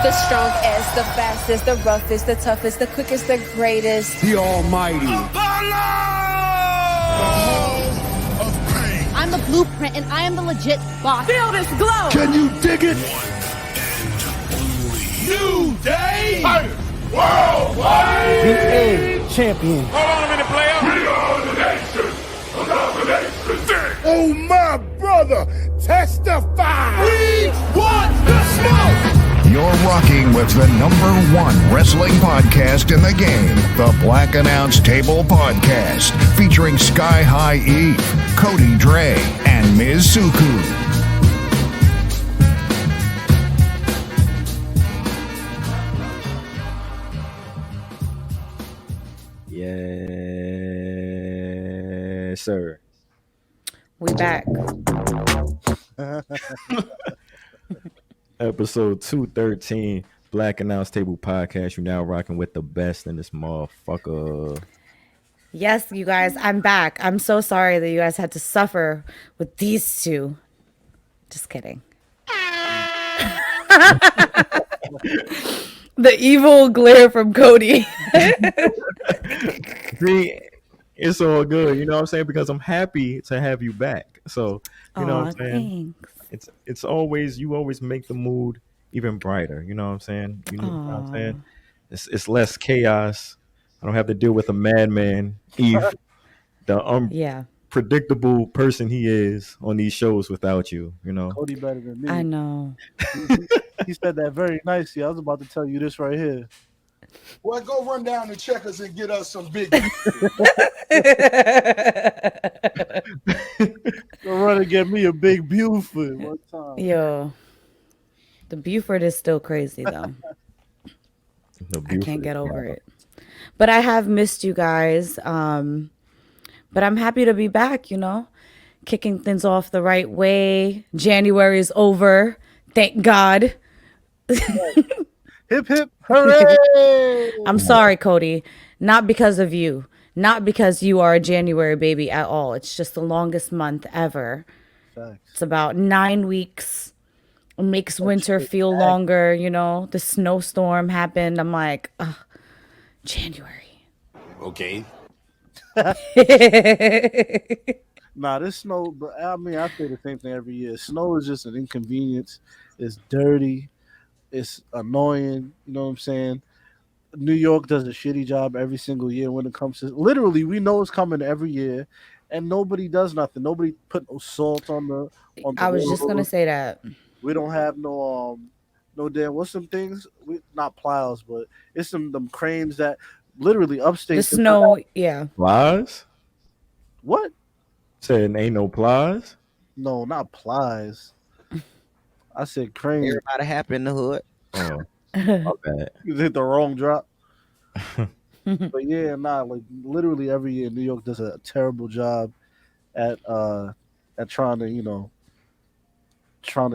The strongest, the fastest, the roughest, the toughest, the quickest, the greatest. The almighty. I'm the blueprint and I am the legit boss. Feel this glow. Can you dig it? New Day Worldwide The champion. Hold on a minute, player. We are the nation. Oh, my brother, testify. We want the smoke. You're rocking with the #1 wrestling podcast in the game, the Black Announce Table Podcast, featuring Sky High Eve, Cody Dre, and Ms. Suku. Yes, sir. We back. Episode 213, Black Announce Table Podcast. You now rocking with the best in this motherfucker. Yes, you guys, I'm back. I'm so sorry that you guys had to suffer with these two. Just kidding. The evil glare from Cody. See, it's all good, you know what I'm saying? Because I'm happy to have you back. So, you know what I'm saying? Thanks. It's always, you always make the mood even brighter. You know what I'm saying? You know what I'm saying? It's less chaos. I don't have to deal with a madman, Eve, the unpredictable person he is on these shows without you. You know, Cody better than me. I know. He said that very nicely. I was about to tell you this right here. Well, go run down to Checkers and get us some big. Go run and get me a big Buford one time. Yo, the Buford is still crazy though. I can't get over it. But I have missed you guys. But I'm happy to be back, you know, kicking things off the right way. January is over. Thank God. Hip, hip, hooray! I'm sorry, Cody. Not because of you. Not because you are a January baby at all. It's just the longest month ever. Facts. It's about 9 weeks. It makes winter feel longer, you know. The snowstorm happened. I'm like, ugh, January. Okay. Nah, this snow, but I mean, I say the same thing every year. Snow is just an inconvenience. It's dirty. It's annoying. You know what I'm saying? New York does a shitty job every single year when it comes to literally. We know it's coming every year, and nobody does nothing. Nobody put no salt on the. I was just gonna say that. We don't have no damn. What's some things? We not plows, but it's them cranes that literally upstate The snow, yeah. Plies? What? Said ain't no plies? No, not plies. I said crane. Everybody happy in the hood. Oh, my bad. You hit the wrong drop. But yeah, like literally every year, New York does a terrible job at trying to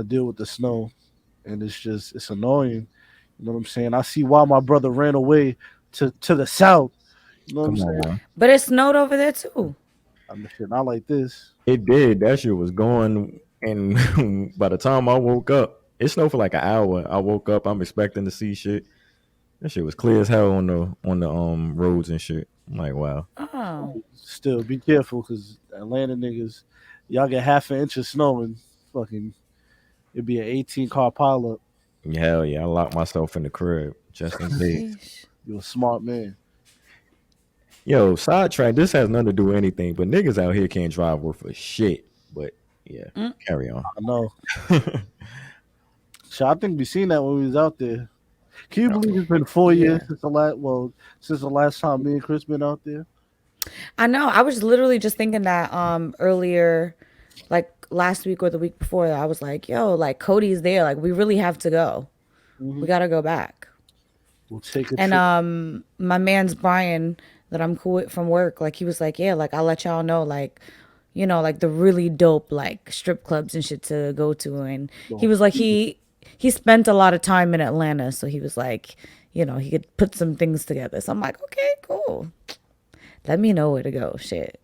deal with the snow, and it's annoying. You know what I'm saying? I see why my brother ran away to the south. You know what I'm saying? But it snowed over there too. I'm shit not like this. It did. That shit was going, and by the time I woke up, it snowed for like an hour. I woke up, I'm expecting to see shit. That shit was clear as hell on the roads and shit. I'm like, wow. Oh. Still, be careful because Atlanta niggas, y'all get half an inch of snow and fucking it'd be an 18-car pileup. Hell yeah, I locked myself in the crib just in case. You're a smart man. Yo, sidetrack. This has nothing to do with anything, but niggas out here can't drive worth a shit. But yeah, carry on. I know. So I think we seen that when we was out there. Can you believe it's been 4 years since the last time me and Chris been out there? I know. I was literally just thinking that earlier, like last week or the week before. I was like, yo, like Cody's there. Like we really have to go. Mm-hmm. We gotta go back. We'll take it. And my man's Brian that I'm cool with from work. Like he was like, yeah, like I'll let y'all know, like, you know, like the really dope like strip clubs and shit to go to. And he was like, he spent a lot of time in Atlanta, so he was like, you know, he could put some things together. So I'm like, okay, cool. Let me know where to go. Shit.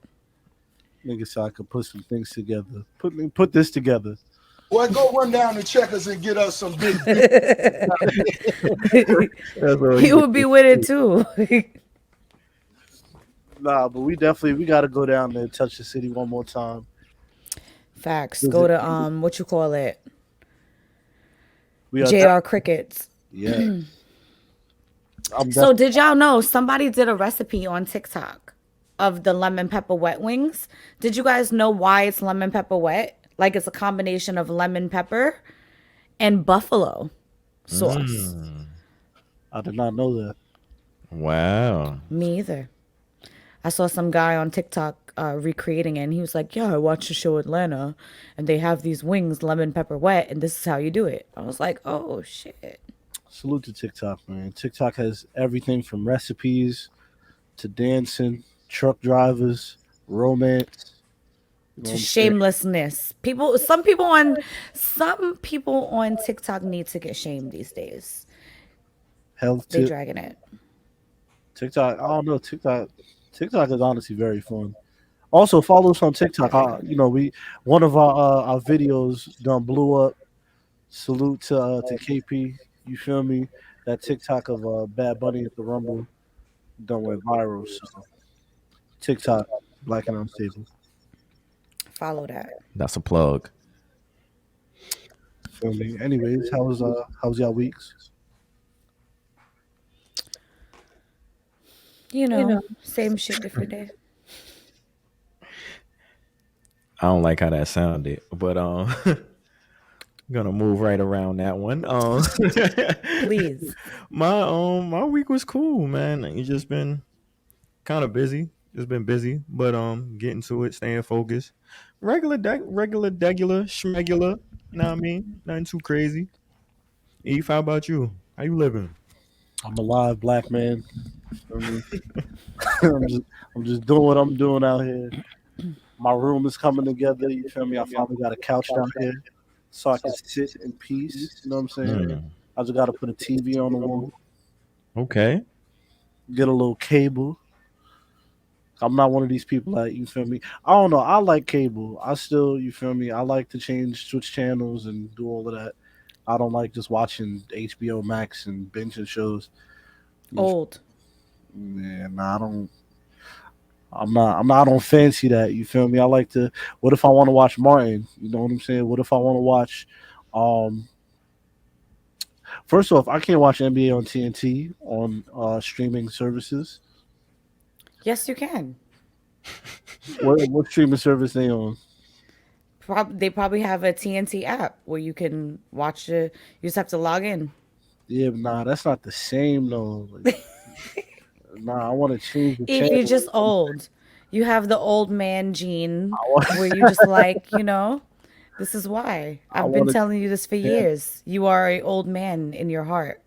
Nigga, so I could put some things together. Put this together. Boy, go run down to Checkers and get us some big. That's all He would be with it too. Nah, but we got to go down there and touch the city one more time. Facts. Go to what you call it? We are JR Crickets. Yeah. So did y'all know somebody did a recipe on TikTok of the lemon pepper wet wings? Did you guys know why it's lemon pepper wet? Like it's a combination of lemon pepper and buffalo sauce. I did not know that. Wow. Me either. I saw some guy on TikTok recreating it, and he was like, yeah, I watched the show Atlanta, and they have these wings lemon pepper wet, and this is how you do it. I was like, oh, shit. Salute to TikTok, man. TikTok has everything from recipes to dancing, truck drivers, romance. You know To what I'm saying? shamelessness. Some people on TikTok need to get shamed these days. Health They tip. dragging it. TikTok, I don't know. TikTok is honestly very fun. Also, follow us on TikTok. One of our videos done blew up. Salute to KP. You feel me? That TikTok of Bad Bunny at the Rumble done went viral. So TikTok, Black and Unstable. Follow that. That's a plug. Feel me? Anyways, how's y'all weeks? Same shit, different day. I don't like how that sounded, but gonna move right around that one. Please. My week was cool, man. It's just been kind of busy. Just been busy, but getting to it, staying focused. Regular, schmegular. You know what I mean? Nothing too crazy. Eve, how about you? How you living? I'm alive, black man. Feel me? I'm just doing what I'm doing out here. My room is coming together. You feel me? I finally got a couch down here, so I can sit in peace. You know what I'm saying? I just got to put a TV on the wall. Okay. Get a little cable. I'm not one of these people that, you feel me? I don't know. I like cable. I still, you feel me? I like to switch channels and do all of that. I don't like just watching HBO Max and binging shows. Old. Yeah, nah, I don't. I don't fancy that. You feel me? I like to. What if I want to watch Martin? You know what I'm saying? What if I want to watch? First off, I can't watch NBA on TNT on streaming services. Yes, you can. What streaming service they on? They probably have a TNT app where you can watch it. You just have to log in. Yeah, but nah, that's not the same though. Like, nah, I want to change the If channel. you're just old, you have the old man gene where you just like, this is why. I've been telling you this for years. You are an old man in your heart.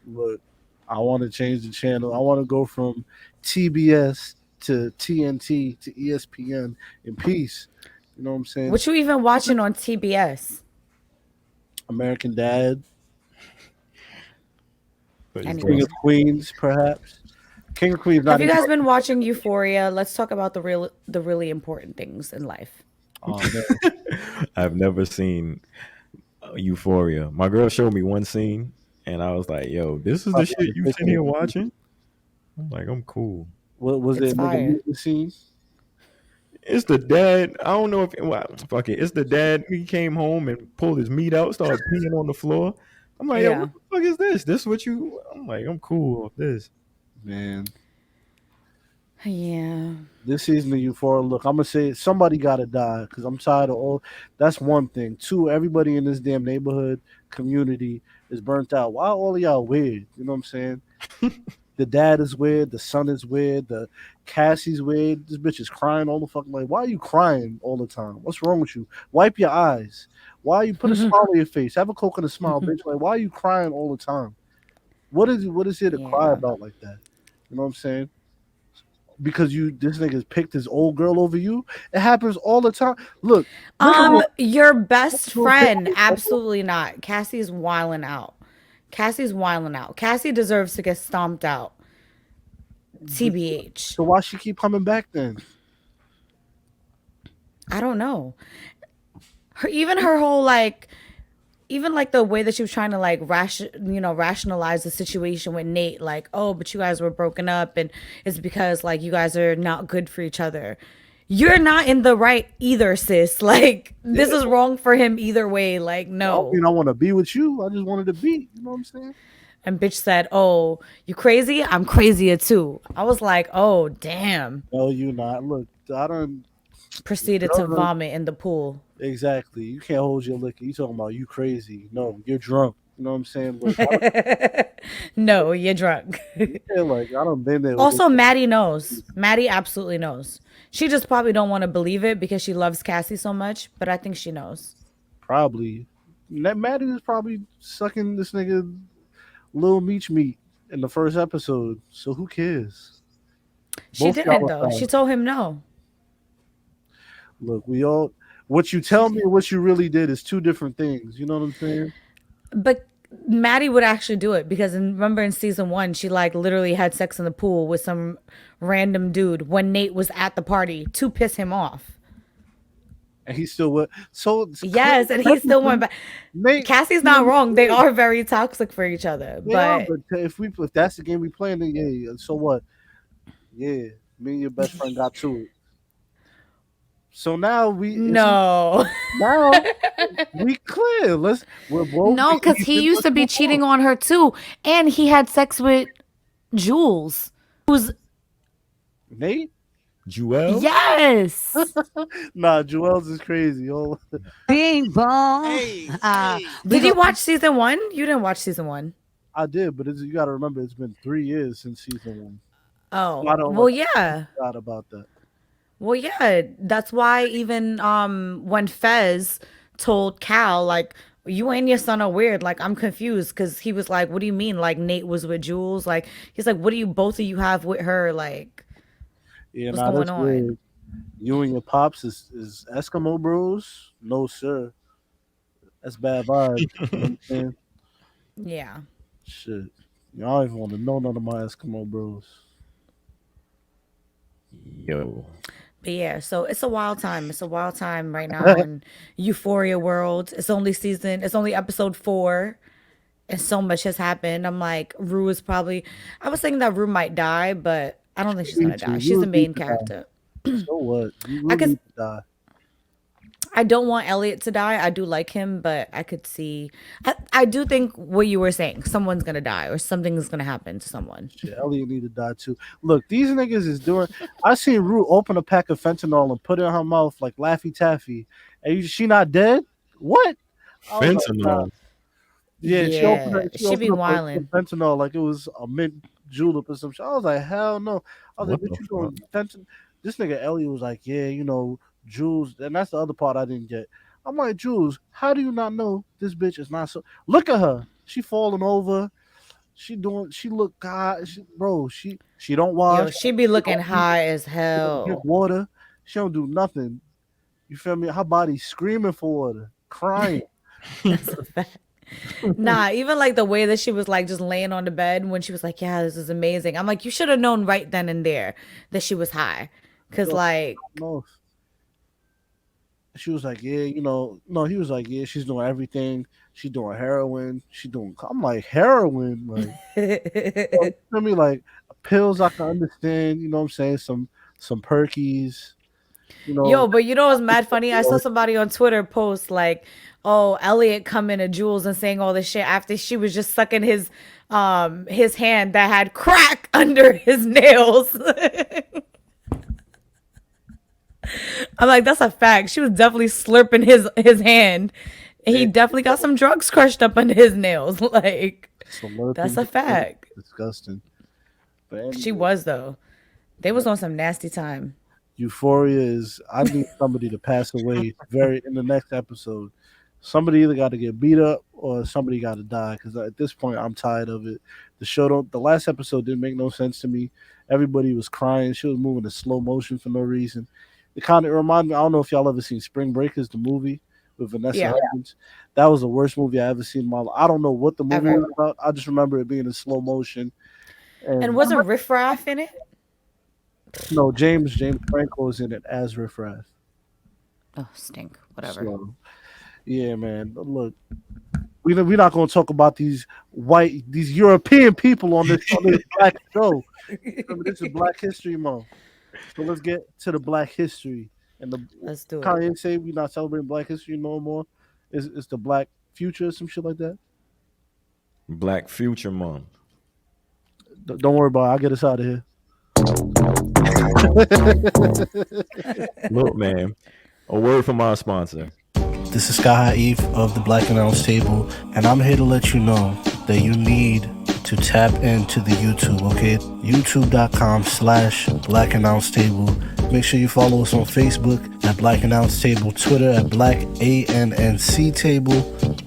Look, I want to change the channel. I want to go from TBS to TNT to ESPN in peace. You know what I'm saying? What you even watching on TBS? American Dad. Anyway. King of Queens, perhaps. King of Queens. Have you guys been watching Euphoria? Let's talk about the really important things in life. Oh, no. I've never seen Euphoria. My girl showed me one scene, and I was like, "Yo, this is the shit you sitting here watching." I'm like, "I'm cool." What was it? The scene? It's the dad. I don't know if fuck it. It's the dad. He came home and pulled his meat out, started peeing on the floor. I'm like, yo, what the fuck is this? This what you? I'm like, I'm cool with this. Man. Yeah. This season of Euphoria, look, I'm gonna say somebody gotta die because I'm tired of all. That's one thing. Two, everybody in this damn neighborhood community is burnt out. Why all of y'all weird? You know what I'm saying? The dad is weird. The son is weird. The Cassie's weird. This bitch is crying all the fucking way. Why are you crying all the time? What's wrong with you? Wipe your eyes. Why you put a smile on your face? Have a coke and a smile, bitch. Like, why are you crying all the time? What is it to cry about like that? You know what I'm saying? Because this nigga's picked his old girl over you. It happens all the time. Look. Your best friend, absolutely not. Cassie's wilding out. Cassie deserves to get stomped out. TBH. So why she keep coming back then? I don't know. her whole like, even like the way that she was trying to like rationalize the situation with Nate, like, oh, but you guys were broken up and it's because like you guys are not good for each other. You're not in the right either, sis. Like, this is wrong for him either way. Like, I no. mean, I want to be with you. I just wanted to be. You know what I'm saying? And bitch said, oh, you crazy? I'm crazier too. I was like, oh, damn. No, you not. Look, I don't. Proceeded to vomit in the pool. Exactly. You can't hold your liquor. You talking about you crazy? No, you're drunk. You know what I'm saying? Like, No, you're drunk. yeah, like I don't been there. With Also, Maddie knows. Maddie absolutely knows. She just probably don't want to believe it because she loves Cassie so much, but I think she knows. Probably. Maddie was probably sucking this nigga Lil Meech meat in the first episode. So who cares? She Both didn't y'all though. are She fine. told him no. Look, we all. What you tell me and what you really did is two different things. You know what I'm saying? But Maddie would actually do it because remember in season 1, she like literally had sex in the pool with some random dude when Nate was at the party to piss him off. And he still went. So Yes, and he still went back. Nate, Cassie's not wrong. They are very toxic for each other. yeah, But but if that's the game we playing, then yeah. So what? Yeah, me and your best friend got to it. So now no. now we clear. We're both No, because he used to be cheating on her too. And he had sex with Jules. Who's Nate. Joel? yes. Nah, Joel's is crazy. Oh, Bing bong. Did you watch season 1? You didn't watch season 1. I did, but you got to remember, it's been 3 years since season 1. Oh. I don't Well, yeah. forgot about that. Well, yeah. That's why even when Fez told Cal, like, you and your son are weird. Like, I'm confused because he was like, what do you mean? Like, Nate was with Jules? Like, he's like, what do you, both of you have with her? Like, Yeah, what's nah, going that's on? weird. You and your pops is Eskimo bros? No, sir. That's bad vibes. You know what I'm saying? Yeah. Shit. I don't even want to know none of my Eskimo bros. Yo. But yeah, so it's a wild time. It's a wild time right now in Euphoria world. It's only episode 4. And so much has happened. I'm like, Rue is probably, I was thinking that Rue might die, but I don't think she's gonna die. She's the main character. So what? You I really could- need to die. I don't want Elliot to die. I do like him, but I could see, I do think what you were saying, someone's gonna die or something's gonna happen to someone. Shit, Elliot need to die too. Look, these niggas is doing. I seen Rue open a pack of fentanyl and put it in her mouth like Laffy Taffy. And she not dead? What? I was like, Fentanyl. nah. Yeah, she opened Yeah, it. she be opened up wildin'. fentanyl like it was a mint julep or some shit. I was like, hell no. I was like, What what the you doing? Fentanyl? This nigga Elliot was like, yeah, Jules, and that's the other part I didn't get. I'm like, Jules, how do you not know this bitch is not so? Look at her. She falling over. She look God, she don't wash. Yo, she be looking don't eat, high as she don't drink hell. water. She don't do nothing. You feel me? Her body's screaming for water, crying. That's a fact. Nah, even like the way that she was like just laying on the bed when she was like, yeah, this is amazing. I'm like, you should have known right then and there that she was high. Cause like, No. She was like, yeah, no, he was like, yeah, she's doing everything. She's doing heroin. I'm like, heroin? Like, you feel me? Like, pills I can understand, you know what I'm saying? Some perkies, yo, but you know what's mad funny? I saw somebody on Twitter post like, oh, Elliot coming to Jules and saying all this shit after she was just sucking his hand that had crack under his nails. I'm like, that's a fact. She was definitely slurping his hand. He definitely got some drugs crushed up under his nails. Like, that's a fact. Disgusting. But anyway, She was though. They was on some nasty time. Euphoria is. I need somebody to pass away in the next episode. Somebody either got to get beat up or somebody got to die. Because at this point, I'm tired of it. The last episode didn't make no sense to me. Everybody was crying. She was moving in slow motion for no reason. It reminded me. I don't know if y'all ever seen Spring Breakers, the movie with Vanessa Hudgens. That was the worst movie I ever seen in my life. I don't know what the movie was about. I just remember it being in slow motion. And wasn't Riff Raff in it? No, James Franco is in it as Riff Raff. Oh, stink. Whatever. So, Yeah, man. But look, we're not going to talk about these European people on this black show. Remember, this is Black History Month, so let's get to the Black History. And the Let's do it. Kanye say we're not celebrating Black History no more. It's the Black Future, some shit like that. Black Future Month. Don't worry about it. I'll get us out of here. Look, man, a word from our sponsor. This is Sky High Eve of the Black Announce Table, and I'm here to let you know that you need to tap into the YouTube, okay? YouTube.com/Black Announce Table. Make sure you follow us on Facebook at Black Announce Table, Twitter at Black ANNC Table,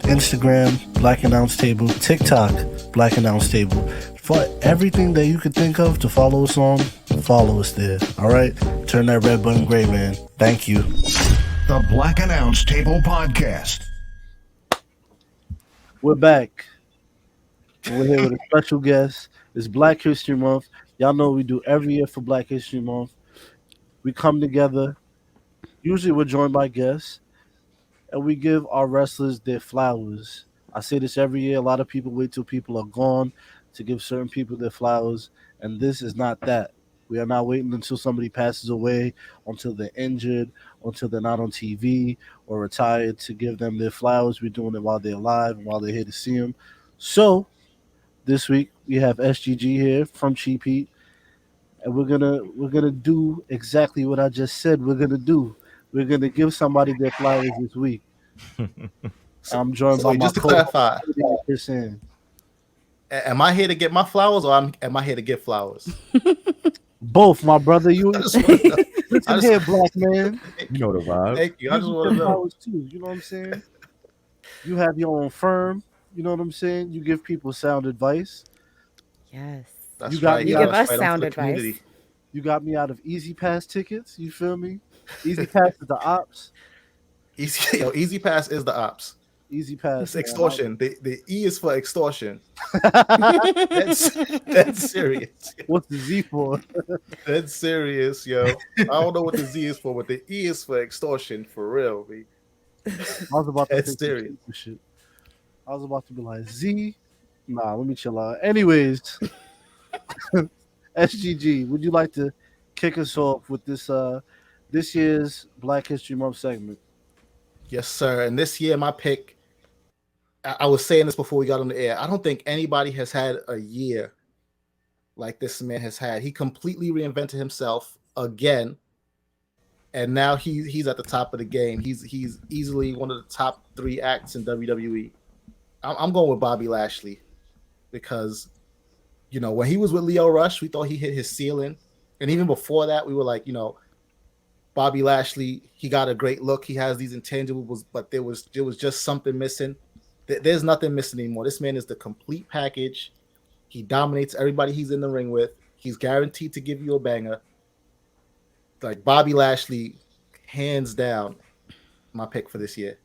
Instagram Black Announce Table, TikTok Black Announce Table. For everything that you could think of to follow us on, follow us there. All right? Turn that red button gray, man. Thank you. The Black Announce Table Podcast. We're back. We're here with a special guest. It's Black History Month. Y'all know we do every year for Black History Month. We come together. Usually we're joined by guests. And we give our wrestlers their flowers. I say this every year. A lot of people wait till people are gone to give certain people their flowers. And this is not that. We are not waiting until somebody passes away, until they're injured, until they're not on TV or retired to give them their flowers. We're doing it while they're alive and while they're here to see them. So this week we have SGG here from Cheap Heat, and we're gonna do exactly what I just said. We're gonna do. We're gonna give somebody their flowers this week. I'm joined by my just to clarify, am I here to get my flowers or am I here to get flowers? Both, my brother. You listen here, black man. You know the vibe. Thank you. I just want to know. Flowers too. You know what I'm saying? You have your own firm. You know what I'm saying? You give people sound advice. Yes. That's You got right. me You Yeah, give that's us right. I'm sound for the advice. community. You got me out of Easy Pass tickets. You feel me? Easy Pass is the ops. Easy Pass is the ops. Easy Pass. It's extortion. The E is for extortion. That's serious. What's the Z for? That's serious, yo. I don't know what the Z is for, but the E is for extortion for real. B. I was about to That's say serious. some shit. I was about to be like Z. Nah, let me chill out. Anyways, SGG, would you like to kick us off with this year's Black History Month segment? Yes, sir. And this year, my pick. I was saying this before we got on the air. I don't think anybody has had a year like this man has had. He completely reinvented himself again, and now he's at the top of the game. He's easily one of the top 3 acts in WWE. I'm going with Bobby Lashley because, you know, when he was with Leo Rush, we thought he hit his ceiling, and even before that, we were like, you know, Bobby Lashley, he got a great look. He has these intangibles, but there was just something missing. There's nothing missing anymore. This man is the complete package. He dominates everybody he's in the ring with. He's guaranteed to give you a banger. Like Bobby Lashley, hands down, my pick for this year.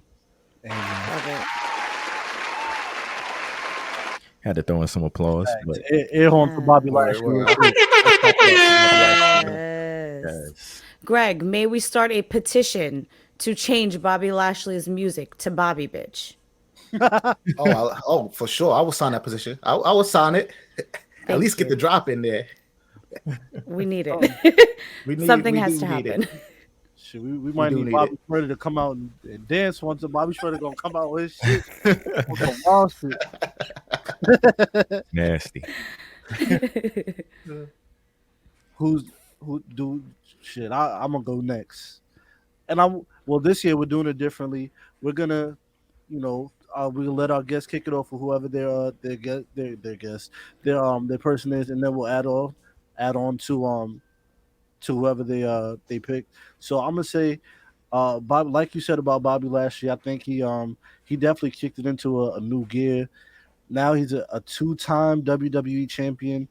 Had to throw in some applause. But Air horn for Bobby Lashley. Yes. Greg, may we start a petition to change Bobby Lashley's music to Bobby Bitch? Oh, for sure. I will sign that position. I will sign it. At least get the drop in there. We need it. Something has to happen. Shit, we might need Bobby Shredder to come out and dance once. Bobby Shredder gonna come out with his shit. nasty. Who do shit? I'm gonna go next. And this year we're doing it differently. We're gonna, you know, we'll let our guests kick it off for whoever their person is, and then we'll add on to whoever they pick. So I'm gonna say, Bob, like you said about Bobby Lashley, I think he definitely kicked it into a new gear. Now he's a 2-time WWE champion,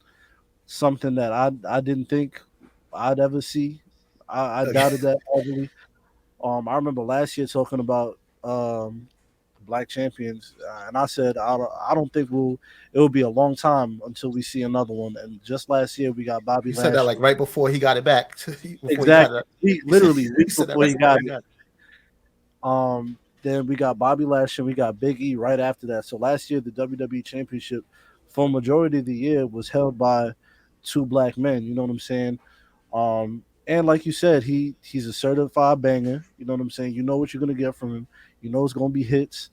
something that I didn't think I'd ever see. I doubted that heavily. I remember last year talking about black champions, and I said I don't think it will be a long time until we see another one. And just last year we got Bobby. You said that like right before he got it back. Exactly, literally weeks before he got it. Then we got Bobby Lashley, and we got Big E right after that. So last year, the WWE Championship, for a majority of the year, was held by two black men. You know what I'm saying? And like you said, he's a certified banger. You know what I'm saying? You know what you're gonna get from him. You know it's gonna be hits.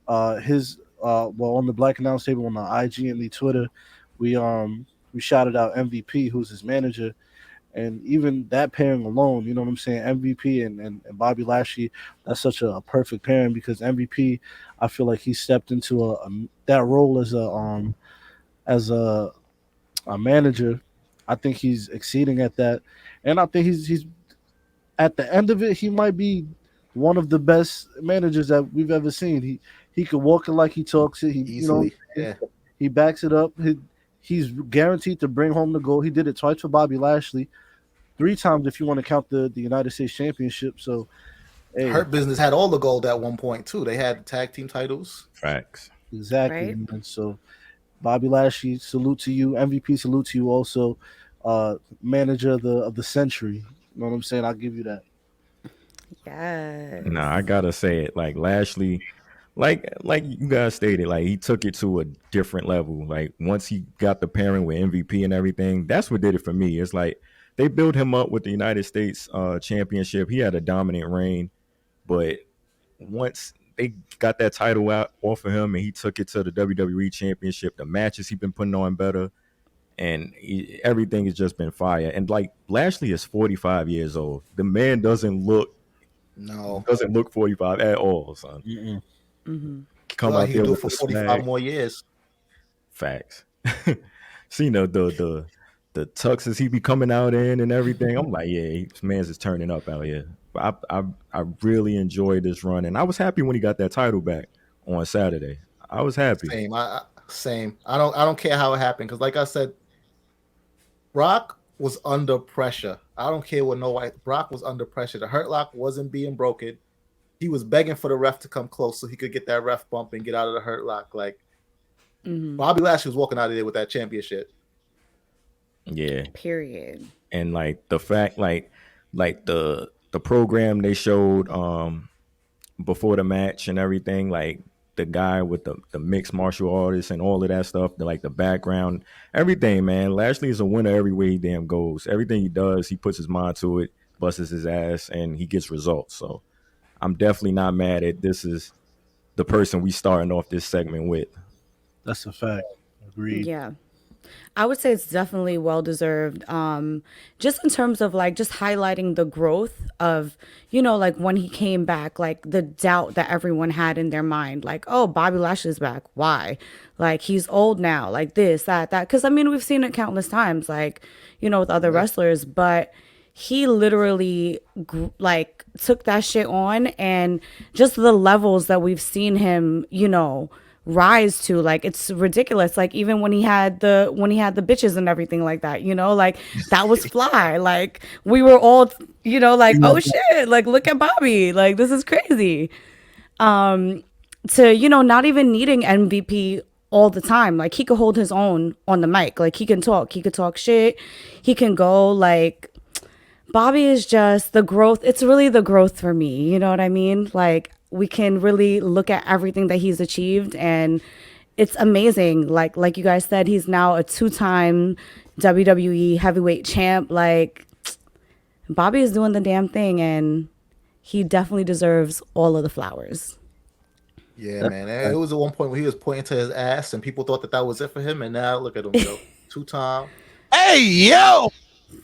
On the Black Announce Table on the IG and the Twitter, we shouted out MVP, who's his manager, and even that pairing alone, you know what I'm saying? MVP and Bobby Lashley, that's such a perfect pairing because MVP, I feel like he stepped into that role as a manager. I think he's exceeding at that, and I think he's at the end of it, he might be one of the best managers that we've ever seen. He could walk it like he talks it. He Easily, he backs it up. He's guaranteed to bring home the gold. He did it twice for Bobby Lashley, 3 times if you want to count the United States Championship. So, hey, Hurt Business had all the gold at one point too. They had tag team titles. Facts. Exactly. Right. Man. So, Bobby Lashley, salute to you. MVP, salute to you also. Manager of the century. You know what I'm saying? I'll give you that. Yes. Nah, I gotta say it. Like Lashley, like you guys stated, like he took it to a different level. Like once he got the pairing with MVP and everything, that's what did it for me. It's like they built him up with the United States Championship. He had a dominant reign, but once they got that title out off of him and he took it to the WWE Championship, the matches he's been putting on better, and everything has just been fire. And like Lashley is 45 years old. The man doesn't look 45 at all, son. Mm-hmm. Come Well, out he there do it with for the 45 swag. more years. Facts. See, the tuxes he be coming out in and everything. I'm like, yeah, this man's is turning up out here. But I really enjoyed this run, and I was happy when he got that title back on Saturday. I was happy. Same. I don't care how it happened because, like I said, Brock was under pressure. I don't care what Brock was under pressure. The Hurt Lock wasn't being broken. He was begging for the ref to come close so he could get that ref bump and get out of the Hurt Lock. Like Bobby Lashley was walking out of there with that championship. Yeah. Period. And like the fact, like the program they showed before the match and everything, like the guy with the mixed martial artists and all of that stuff, the background, everything, man. Lashley is a winner every way he damn goes. Everything he does, he puts his mind to it, busts his ass, and he gets results. So I'm definitely not mad at this is the person we starting off this segment with. That's a fact. Agreed. Yeah. I would say it's definitely well deserved. Just in terms of like just highlighting the growth of, like when he came back, like the doubt that everyone had in their mind, like, oh, Bobby Lashley's back. Why? Like he's old now, like this, that. Because I mean, we've seen it countless times, like, with other wrestlers, but he literally took that shit on, and just the levels that we've seen him, rise to, like it's ridiculous. Like even when he had the bitches and everything like that, like that was fly. Like we were all like, oh shit, like look at Bobby, like this is crazy. To not even needing MVP all the time, like he could hold his own on the mic, like he could talk shit, he can go, like Bobby is just the growth. It's really the growth for me, you know what I mean? Like we can really look at everything that he's achieved, and it's amazing. Like you guys said, he's now a 2-time WWE heavyweight champ. Like Bobby is doing the damn thing, and he definitely deserves all of the flowers. Yeah, man. It was at one point where he was pointing to his ass, and people thought that was it for him. And now look at him, yo, 2-time. Hey, yo!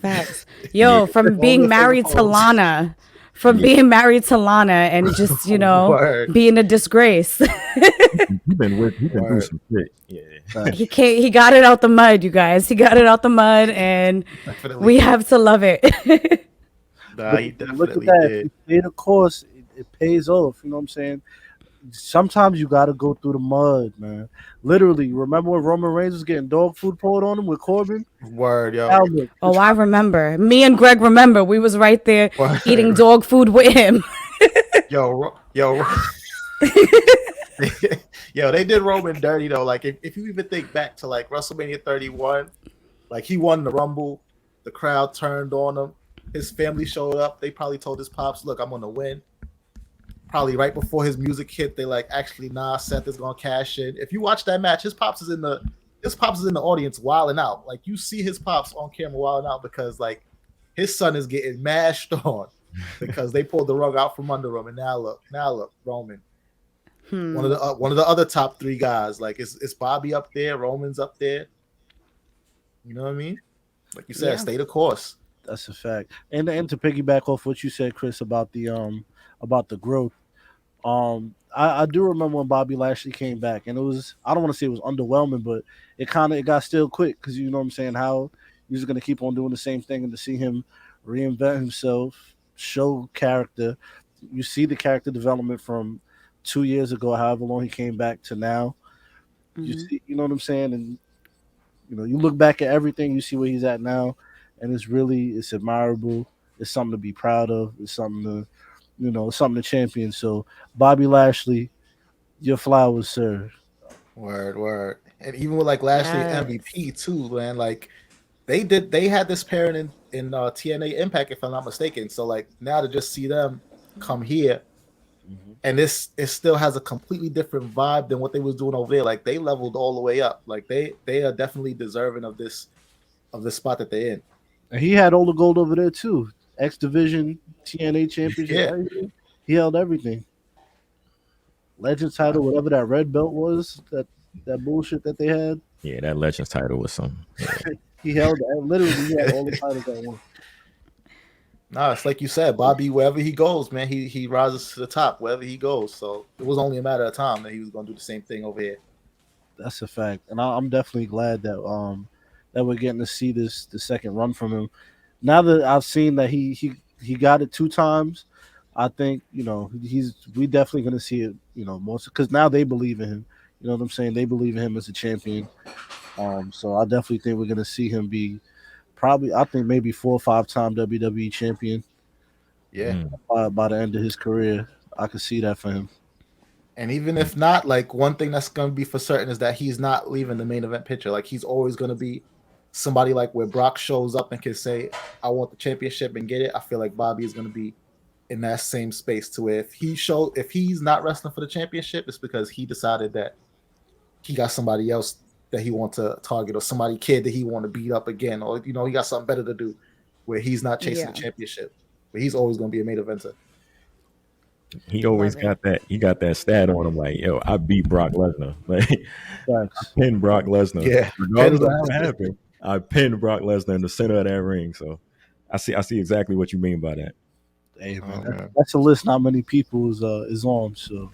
Facts. Yo, from being married to Lana. Being married to Lana and just, being a disgrace. He's been through some shit. Yeah. He got it out the mud, you guys. He got it out the mud, and we have to love it. Nah, he definitely Look at that. did. If you stay the course, it pays off. You know what I'm saying? Sometimes you got to go through the mud, man. Literally, remember when Roman Reigns was getting dog food poured on him with Corbin? Word, yo. Albert. Oh, I remember. Me and Greg remember. We was right there Word. eating dog food with him. Yo, yo, they did Roman dirty though. Like if you even think back to like WrestleMania 31, like he won the Rumble, the crowd turned on him, his family showed up. They probably told his pops, "Look, I'm gonna win." probably right before his music hit, they like, actually, nah, Seth is gonna cash in. If you watch that match, his pops is in the audience wilding out. Like, you see his pops on camera wilding out because like his son is getting mashed on because they pulled the rug out from under him. And now look, Roman. One of the other top 3 guys. Like, it's Bobby up there, Roman's up there. You know what I mean? Like you said, stay the course. That's a fact. And to piggyback off what you said, Chris, about the growth. I do remember when Bobby Lashley came back, and it was, I don't want to say it was underwhelming, but it got still quick, because you know what I'm saying, how he's going to keep on doing the same thing, and to see him reinvent himself, show character. You see the character development from 2 years ago, however long he came back, to now. You see, you know what I'm saying, and you know, you look back at everything, you see where he's at now, and it's admirable. It's something to be proud of. It's something to, you know, something to champion. So, Bobby Lashley, your flowers, sir. Word. And even with like Lashley and MVP too, man. Like they had this pairing in TNA Impact, if I'm not mistaken. So like now to just see them come here, and it still has a completely different vibe than what they was doing over there. Like, they leveled all the way up. Like, they are definitely deserving of this spot that they're in. And he had all the gold over there too. X Division, TNA Championship. Yeah. He held everything. Legends title, whatever that red belt was, that bullshit that they had. Yeah, that Legends title was something. Yeah. He had all the titles at once. Nah, it's like you said, Bobby, wherever he goes, man, he rises to the top wherever he goes. So it was only a matter of time that he was going to do the same thing over here. That's a fact, and I'm definitely glad that that we're getting to see the second run from him. Now that I've seen that he got it 2 times, I think, you know, we definitely going to see it, you know, more, because now they believe in him. You know what I'm saying? They believe in him as a champion. So I definitely think we're going to see him be probably, I think maybe 4 or 5 time WWE champion. Yeah. By the end of his career, I could see that for him. And even if not, like, one thing that's going to be for certain is that he's not leaving the main event picture. Like, he's always going to be somebody like where Brock shows up and can say, I want the championship and get it. I feel like Bobby is going to be in that same space to where if he's not wrestling for the championship, it's because he decided that he got somebody else that he wants to target, or somebody kid that he want to beat up again, or, you know, he got something better to do where he's not chasing the championship. But he's always going to be a main eventer. He always got that. He got that stat on him, like, yo, I beat Brock Lesnar. Like, I pinned Brock Lesnar. Yeah, regardless of how it happened, I pinned Brock Lesnar in the center of that ring. So I see exactly what you mean by that. Hey, man, that's a list not many people is on. So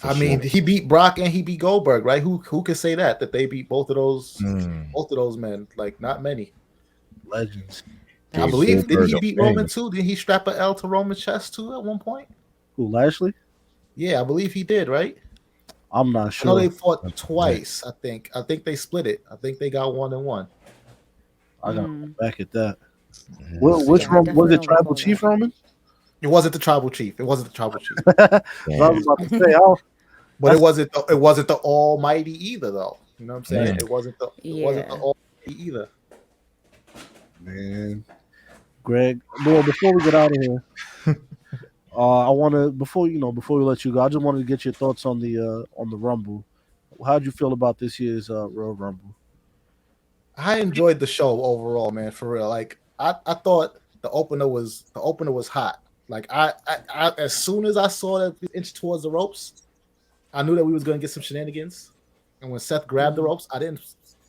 I mean, he beat Brock and he beat Goldberg, right? Who can say that they beat both of those men? Like, not many. Legends. I believe, did he beat Roman too? Did he strap an L to Roman's chest too at one point? Who, Lashley? Yeah, I believe he did, right? I'm not sure. I know they fought twice. I think they split it. I think they got 1-1. I got back at that. Which Roman was it? Tribal Chief Roman? It wasn't the Tribal Chief. I was about to say, but it wasn't the Almighty either, though. You know what I'm saying? It wasn't the Almighty either. Man, Greg, boy, before we get out of here, I want to before we let you go, I just wanted to get your thoughts on the Rumble. How'd you feel about this year's Royal Rumble? I enjoyed the show overall, man. For real, like I thought the opener was hot. Like I as soon as I saw that inch towards the ropes, I knew that we was gonna get some shenanigans. And when Seth grabbed the ropes, I didn't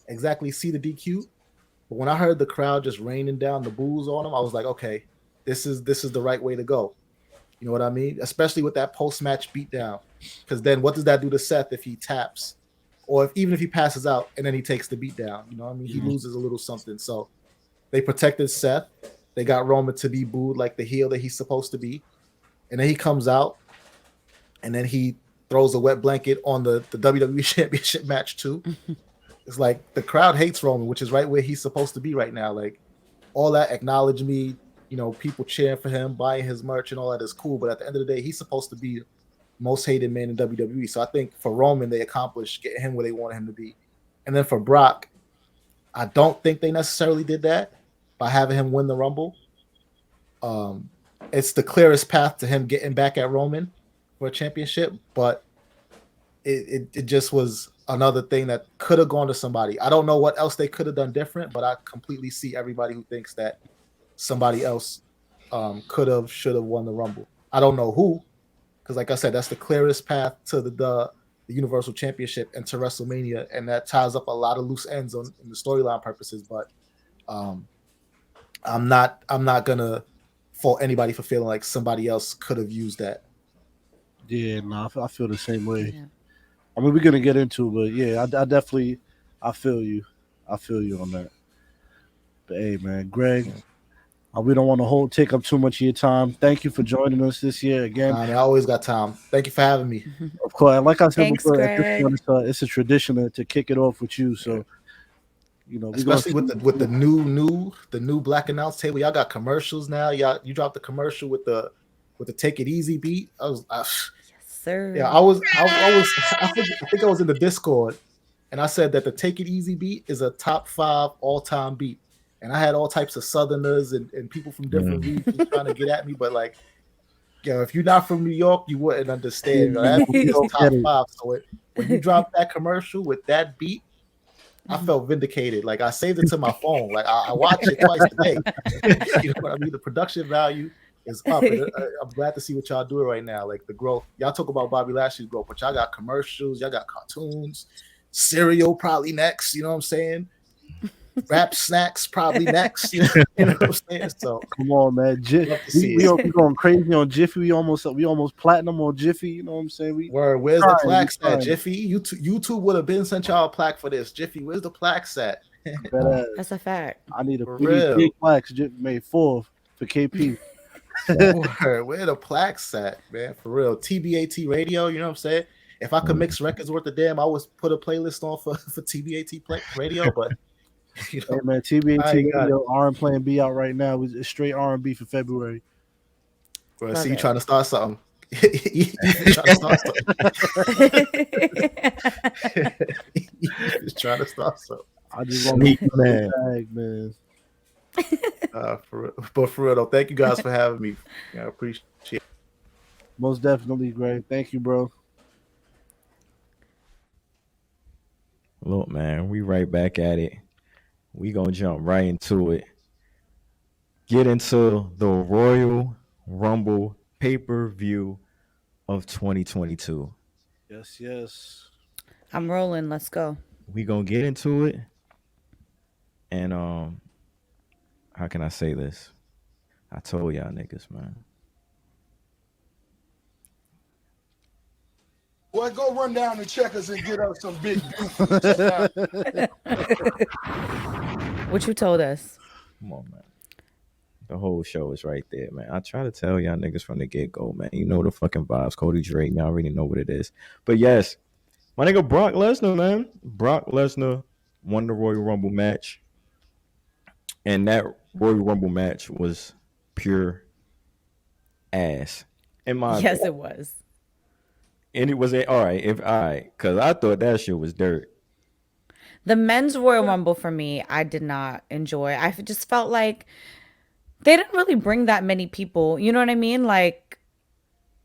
exactly see the DQ. But when I heard the crowd just raining down the boos on him, I was like, okay, this is the right way to go. You know what I mean? Especially with that post-match beatdown. Because then what does that do to Seth if he taps? Or even if he passes out and then he takes the beatdown? You know what I mean? He loses a little something. So they protected Seth. They got Roman to be booed like the heel that he's supposed to be. And then he comes out and then he throws a wet blanket on the WWE Championship match too. It's like the crowd hates Roman, which is right where he's supposed to be right now. Like, all that acknowledge me, you know, people cheering for him, buying his merch and all that is cool. But at the end of the day, he's supposed to be the most hated man in WWE. So I think for Roman, they accomplished getting him where they wanted him to be. And then for Brock, I don't think they necessarily did that by having him win the Rumble. It's the clearest path to him getting back at Roman. for a championship, but it just was another thing that could have gone to somebody. I don't know what else they could have done different, but I completely see everybody who thinks that somebody else could have, should have won the Rumble. I don't know who, because like I said, that's the clearest path to the Universal Championship and to WrestleMania, and that ties up a lot of loose ends in the storyline purposes. But I'm not gonna fault anybody for feeling like somebody else could have used that. Yeah, no, I feel the same way. Yeah. I mean, we're gonna get into it, but yeah, I definitely, I feel you on that. But hey, man, Greg, we don't want to take up too much of your time. Thank you for joining us this year again. I always got time. Thank you for having me. Of course, like I said before, at this point, it's a tradition to kick it off with you. So, you know, especially with the new Black Announce Table, y'all got commercials now. You dropped the commercial with the Take It Easy beat. Yes, sir. Yeah, I think I was in the Discord, and I said that the Take It Easy beat is a top 5 all-time beat. And I had all types of Southerners and people from different regions trying to get at me, but like, if you're not from New York, you wouldn't understand. That's top 5. So when you dropped that commercial with that beat, I felt vindicated. Like I saved it to my phone. Like I watch it twice a day. You know what I mean? The production value is up. I'm glad to see what y'all doing right now. Like the growth. Y'all talk about Bobby Lashley's growth, but y'all got commercials, y'all got cartoons, cereal probably next. You know what I'm saying? Rap snacks probably next. You know what I'm saying? So come on, man. We going crazy on Jiffy. We almost platinum on Jiffy. You know what I'm saying? Where's the plaques at, Jiffy? YouTube would have been sent y'all a plaque for this. Jiffy, where's the plaques at? That's a fact. I need three plaques. Jiffy made 4 for KP. Where the plaques at, man? For real. TBAT radio, you know what I'm saying? If I could mix records worth of damn, I would put a playlist on for TBAT radio, but you know, hey man, TBAT radio, R&B B out right now. It's straight R&B for February. Bro, see you trying to start something. He's trying to start something. I just want to bag, man. For real though, thank you guys for having me. I appreciate it. Most definitely, Greg. Thank you, bro. Look, man, we right back at it. We gonna jump right into it. Get into the Royal Rumble pay-per-view of 2022. Yes. I'm rolling. Let's go. We gonna get into it. And how can I say this? I told y'all niggas, man. Boy, go run down the checkers and get us some big What you told us? Come on, man. The whole show is right there, man. I try to tell y'all niggas from the get-go, man. You know the fucking vibes. Cody Drake, y'all already know what it is. But yes, my nigga Brock Lesnar, man. Brock Lesnar won the Royal Rumble match. And that Royal Rumble match was pure ass. In my opinion. It was. And it was all right, because I thought that shit was dirt. The men's Royal Rumble for me, I did not enjoy. I just felt like they didn't really bring that many people. You know what I mean? Like,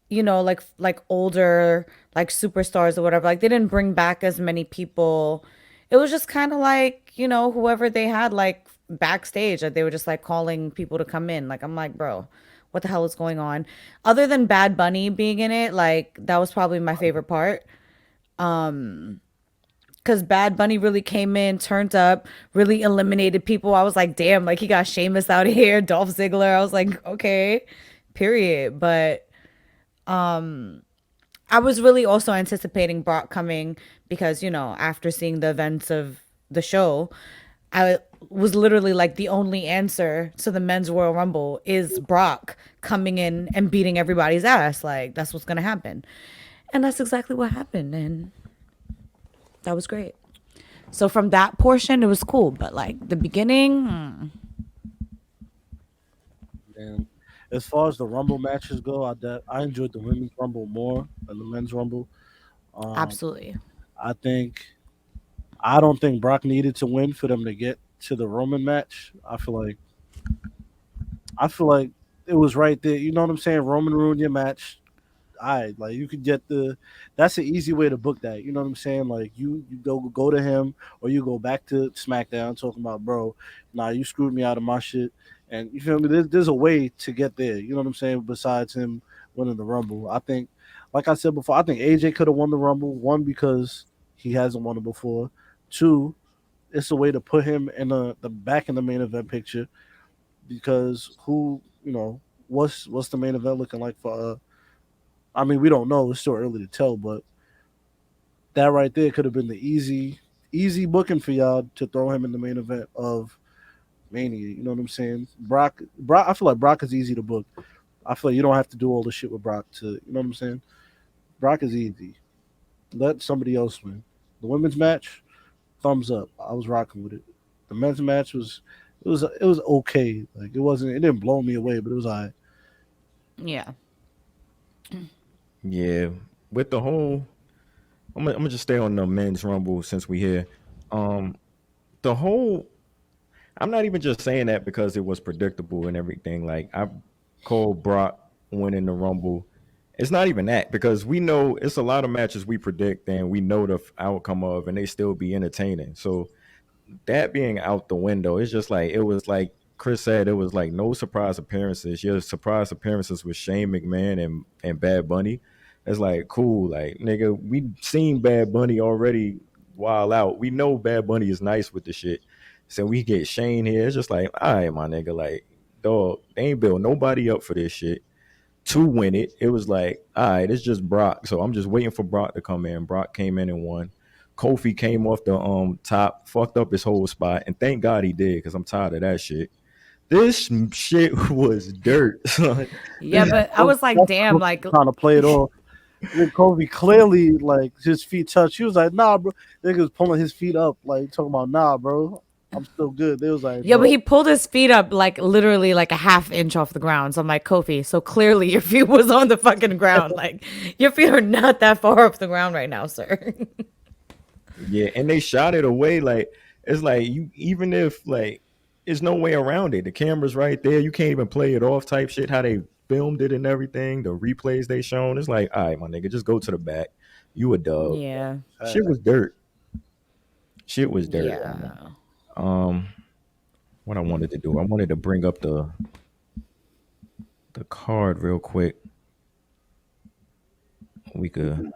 you know, like older, like superstars or whatever. Like they didn't bring back as many people. It was just kind of like, you know, whoever they had like backstage, that they were just like calling people to come in. Like I'm like, bro, what the hell is going on? Other than Bad Bunny being in it, like that was probably my favorite part. Because Bad Bunny really came in, turned up, really eliminated people. I was like, damn, like he got Sheamus out of here, Dolph Ziggler. I was like, okay, period. But I was really also anticipating Brock coming because, you know, after seeing the events of the show, I was literally like the only answer to the men's Royal Rumble is Brock coming in and beating everybody's ass. Like that's what's going to happen. And that's exactly what happened. And that was great. So from that portion, it was cool. But like the beginning. And as far as the Rumble matches go, I enjoyed the women's Rumble more than the men's Rumble. Absolutely. I don't think Brock needed to win for them to get to the Roman match. I feel like it was right there. You know what I'm saying? Roman ruined your match. like you could get that's an easy way to book that. You know what I'm saying? Like you go to him or you go back to SmackDown talking about, bro, nah, you screwed me out of my shit. And you feel me? There's a way to get there. You know what I'm saying? Besides him winning the Rumble, I think, like I said before, I think AJ could have won the Rumble. One, because he hasn't won it before. Two, it's a way to put him in the back in the main event picture, because what's the main event looking like for I mean, we don't know, it's still early to tell, but that right there could have been the easy booking for y'all to throw him in the main event of Mania. You know what I'm saying? Brock, I feel like Brock is easy to book. I feel like you don't have to do all the shit with Brock to, you know what I'm saying? Brock is easy. Let somebody else win. The women's match, thumbs up. I was rocking with it. The men's match was okay. Like it didn't blow me away, but it was alright. Yeah. Yeah, with the whole, I'm gonna just stay on the men's rumble since we here. The whole, I'm not even just saying that because it was predictable and everything. Like I called Brock winning the rumble. It's not even that, because we know it's a lot of matches we predict and we know the outcome of, and they still be entertaining. So that being out the window, it's just like, it was like Chris said, it was like no surprise appearances. Your surprise appearances with Shane McMahon and Bad Bunny. It's like, cool, like nigga, we seen Bad Bunny already while out. We know Bad Bunny is nice with the shit. So we get Shane here. It's just like, all right, my nigga, like, dog, they ain't build nobody up for this shit to win it. It was like, all right, it's just Brock. So I'm just waiting for Brock to come in. Brock came in and won. Kofi came off the top, fucked up his whole spot, and thank God he did, because I'm tired of that shit. This shit was dirt. Yeah, but I was like, damn, like trying to play it off. Then Kobe clearly, like, his feet touched. He was like, nah, bro. Nigga was pulling his feet up, like talking about, nah, bro, I'm still good. They was like, yeah, bro. but he pulled his feet up like literally like a half inch off the ground. So I'm like, Kofi, so clearly your feet was on the fucking ground. Like your feet are not that far off the ground right now, sir. Yeah, and they shot it away. Like, it's like, you, even if like there's no way around it, the camera's right there, you can't even play it off type shit, how they filmed it and everything, the replays they shown. It's like, all right, my nigga, just go to the back. You a dub. Yeah. Shit was dirt. Shit was dirt. Yeah. What I wanted to do, I wanted to bring up the card real quick. We could.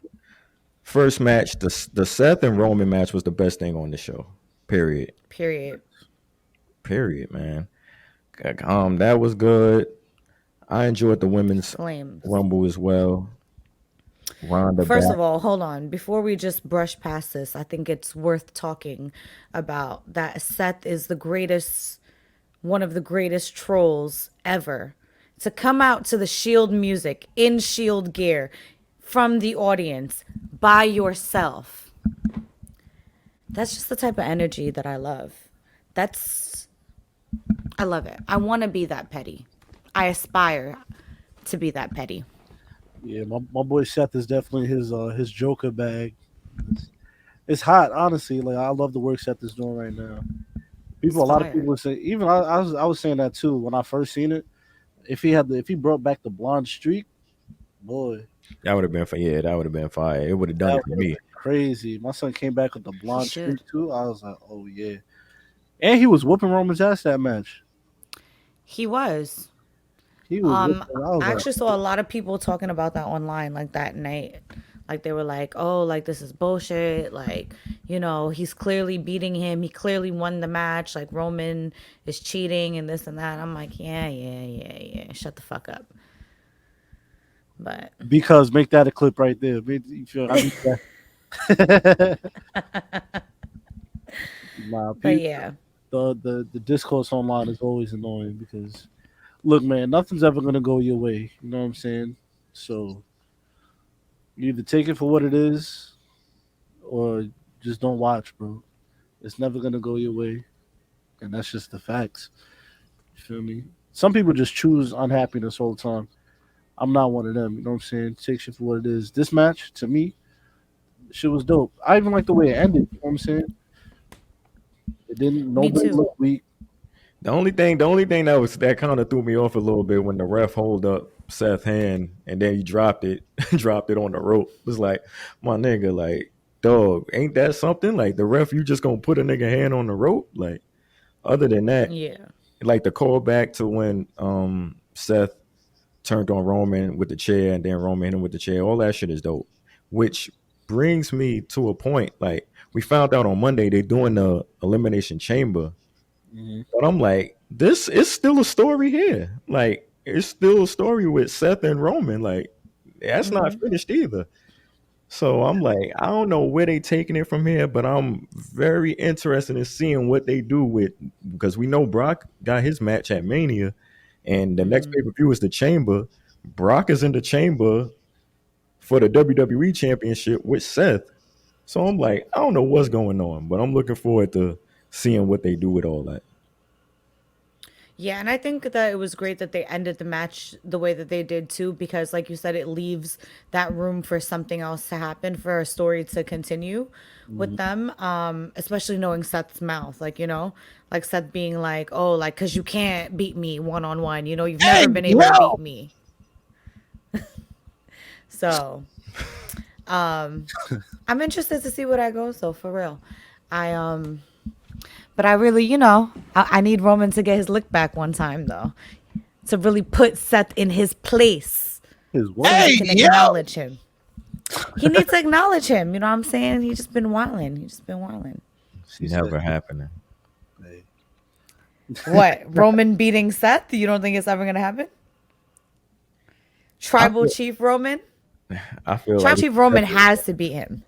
First match, the Seth and Roman match was the best thing on the show. Period, man. That was good. I enjoyed the women's Flames. rumble as well. First of all, hold on. Before we just brush past this, I think it's worth talking about that Seth is one of the greatest trolls ever. To come out to the Shield music in Shield gear from the audience by yourself. That's just the type of energy that I love. I love it. I want to be that petty. I aspire to be that petty. Yeah, my boy Seth is definitely his Joker bag. It's hot, honestly. Like, I love the work Seth is doing right now. A lot of people would say, even I was saying that too when I first seen it. If he brought back the blonde streak, boy, that would have been fire. That would have been fire. It would have done it for me. Crazy. My son came back with the blonde streak too. I was like, oh yeah. And he was whooping Roman's ass that match. He was. I actually saw a lot of people talking about that online, like that night. Like they were like, oh, like this is bullshit. Like, he's clearly beating him. He clearly won the match. Like Roman is cheating and this and that. I'm like, yeah. Shut the fuck up. But because make that a clip right there. You feel but yeah. The discourse online is always annoying because, look, man, nothing's ever gonna go your way. You know what I'm saying? So you either take it for what it is, or just don't watch, bro. It's never gonna go your way, and that's just the facts. You feel me? Some people just choose unhappiness all the time. I'm not one of them. You know what I'm saying? Take shit for what it is. This match, to me, shit was dope. I even like the way it ended. You know what I'm saying? It didn't. Nobody looked weak. The only thing that kind of threw me off a little bit when the ref hold up Seth hand, and then he dropped it, dropped it on the rope. It was like, my nigga, like, dog, ain't that something? Like the ref, you just gonna put a nigga hand on the rope? Like, other than that, Yeah. like the callback to when Seth turned on Roman with the chair, and then Roman hit him with the chair. All that shit is dope. Which brings me to a point. Like we found out on Monday they're doing the Elimination Chamber, but I'm like, this is still a story here. Like it's still a story with Seth and Roman. Like that's not finished either. So I'm like, I don't know where they taking it from here, but I'm very interested in seeing what they do with, because we know Brock got his match at Mania, and the next pay-per-view is the Chamber. Brock is in the Chamber for the WWE Championship with Seth. So I'm like, I don't know what's going on, but I'm looking forward to seeing what they do with all that. Yeah, and I think that it was great that they ended the match the way that they did too, because like you said, it leaves that room for something else to happen, for a story to continue with them. Especially knowing Seth's mouth, like, like Seth being like, oh, like, cause you can't beat me one-on-one, you've never been able to beat me. So I'm interested to see what I go. So for real, but I really, I need Roman to get his lick back one time, though, to really put Seth in his place. His so he can acknowledge him. He needs to acknowledge him. You know what I'm saying? He's just been wilding. It's never happening. What? Roman beating Seth? You don't think it's ever going to happen? Tribal Chief Roman? I feel Tribal Chief Roman has to beat him.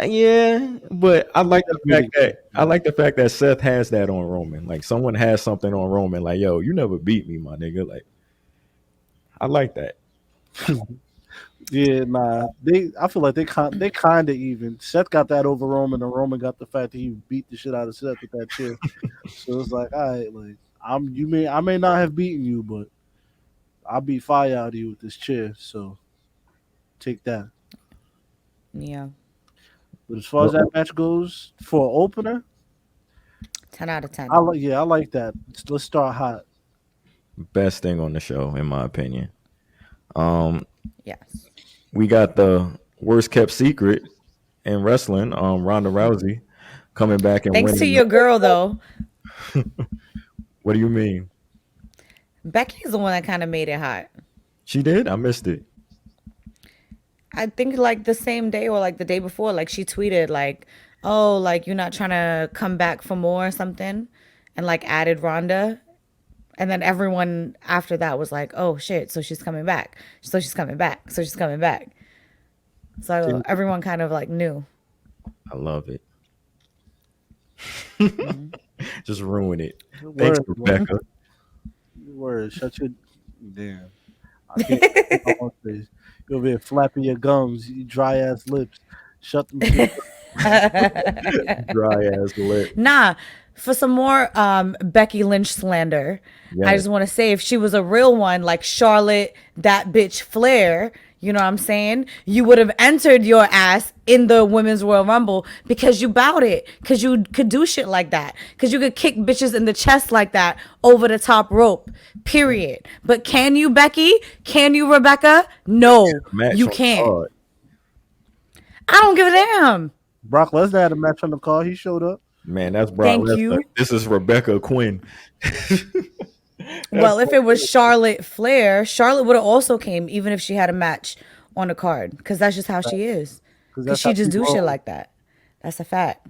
Yeah, but I like the fact that Seth has that on Roman. Like someone has something on Roman. Like, yo, you never beat me, my nigga. Like, I like that. Yeah, nah. I feel like they kind of even. Seth got that over Roman, and Roman got the fact that he beat the shit out of Seth with that chair. So it's like, all right, like I may not have beaten you, but I'll beat fire out of you with this chair. So take that. Yeah. But as far as that match goes, for an opener, 10 out of 10. I like that. Let's start hot. Best thing on the show, in my opinion. Yes. We got the worst kept secret in wrestling. Ronda Rousey coming back and thanks winning. to your girl, though. What do you mean? Becky's the one that kind of made it hot. She did? I missed it. I think like the same day or like the day before, like she tweeted like, oh, like you're not trying to come back for more or something, and like added Ronda. And then everyone after that was like, oh shit, so she's coming back. So she's coming back. So she's coming back. So everyone kind of like knew. I love it. Just ruin it. Thanks, Rebecca. Word, shut your damn. I can't you're over here flapping your gums, you dry ass lips. Shut them shit up. Dry ass lips. Nah, for some more Becky Lynch slander, yes. I just want to say, if she was a real one like Charlotte, that bitch Flair, you know what I'm saying? You would have entered your ass in the Women's Royal Rumble because you bowed it. Because you could do shit like that. Because you could kick bitches in the chest like that over the top rope. Period. But can you, Becky? Can you, Rebecca? No, you can't. I don't give a damn. Brock Lesnar had a match on the card. He showed up. Man, that's Brock Lesnar. You. This is Rebecca Quinn. Well, if it was Charlotte Flair, Charlotte would have also came, even if she had a match on the card, because that's just how she is. Because she just do shit like that. That's a fact.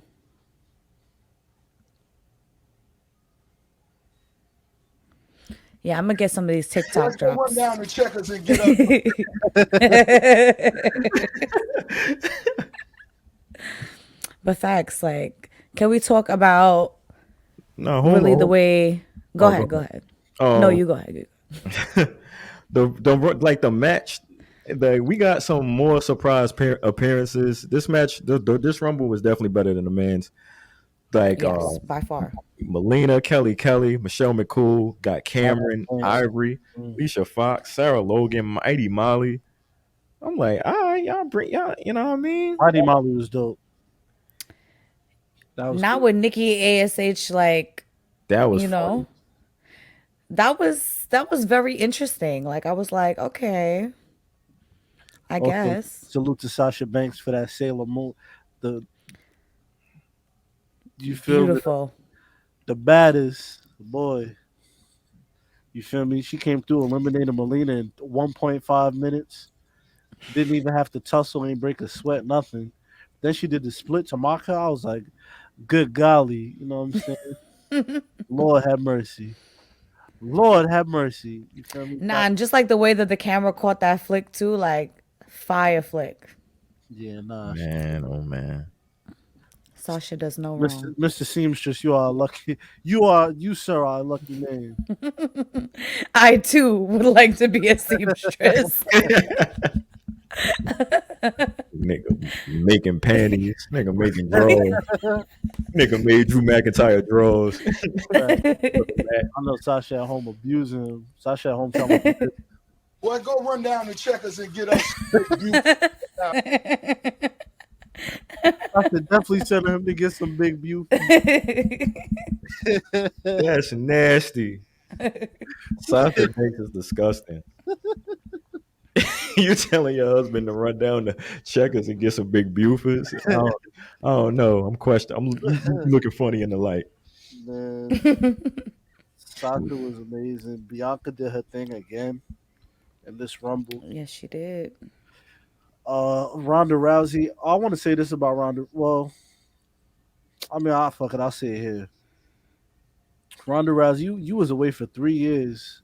Yeah, I'm gonna get some of these TikTok drops. Run down the checkers and get up. But facts, like, can we talk about the way? Go ahead. No, you go ahead. the match. We got some more surprise appearances. This match, this Rumble was definitely better than the men's. Like, yes, by far. Melina, Kelly, Michelle McCool, got Cameron, Ivory, Alicia Fox, Sarah Logan, Mighty Molly. I'm like, all right, y'all bring y'all. You know what I mean? Mighty Molly was dope. Not with Nikki ASH, like, that was, funny. that was very interesting. Like I was like, okay, I Also, guess. salute to Sasha Banks for that Sailor Moon. The you feel me? Beautiful. The baddest boy. You feel me? She came through, eliminated Melina in 1.5 minutes. Didn't even have to tussle, ain't break a sweat, nothing. Then she did the split to Maka. I was like, good golly, you know what I'm saying? Lord have mercy. Lord have mercy. You feel me? Nah, and just like the way that the camera caught that flick too, like fire flick. Yeah, nah. Man, oh man. Sasha does no Mr. wrong. Mr. Seamstress, you sir are a lucky man. I too would like to be a seamstress. Nigga making panties. Nigga making drawers. Nigga made Drew McIntyre drawers. I know Sasha at home abusing him. Sasha at home telling him, Boy, go run down the checkers and get us some big views. Sasha definitely sending him to get some big view. That's nasty. Sasha Banks is disgusting. You telling your husband to run down the checkers and get some big Bufors? I don't know. I'm questioning. I'm looking funny in the light. Man, Sasha was amazing. Bianca did her thing again in this Rumble. Yes, she did. Ronda Rousey. I want to say this about Ronda. Well, I mean, fuck it. I'll say it here. Ronda Rousey, you was away for 3 years,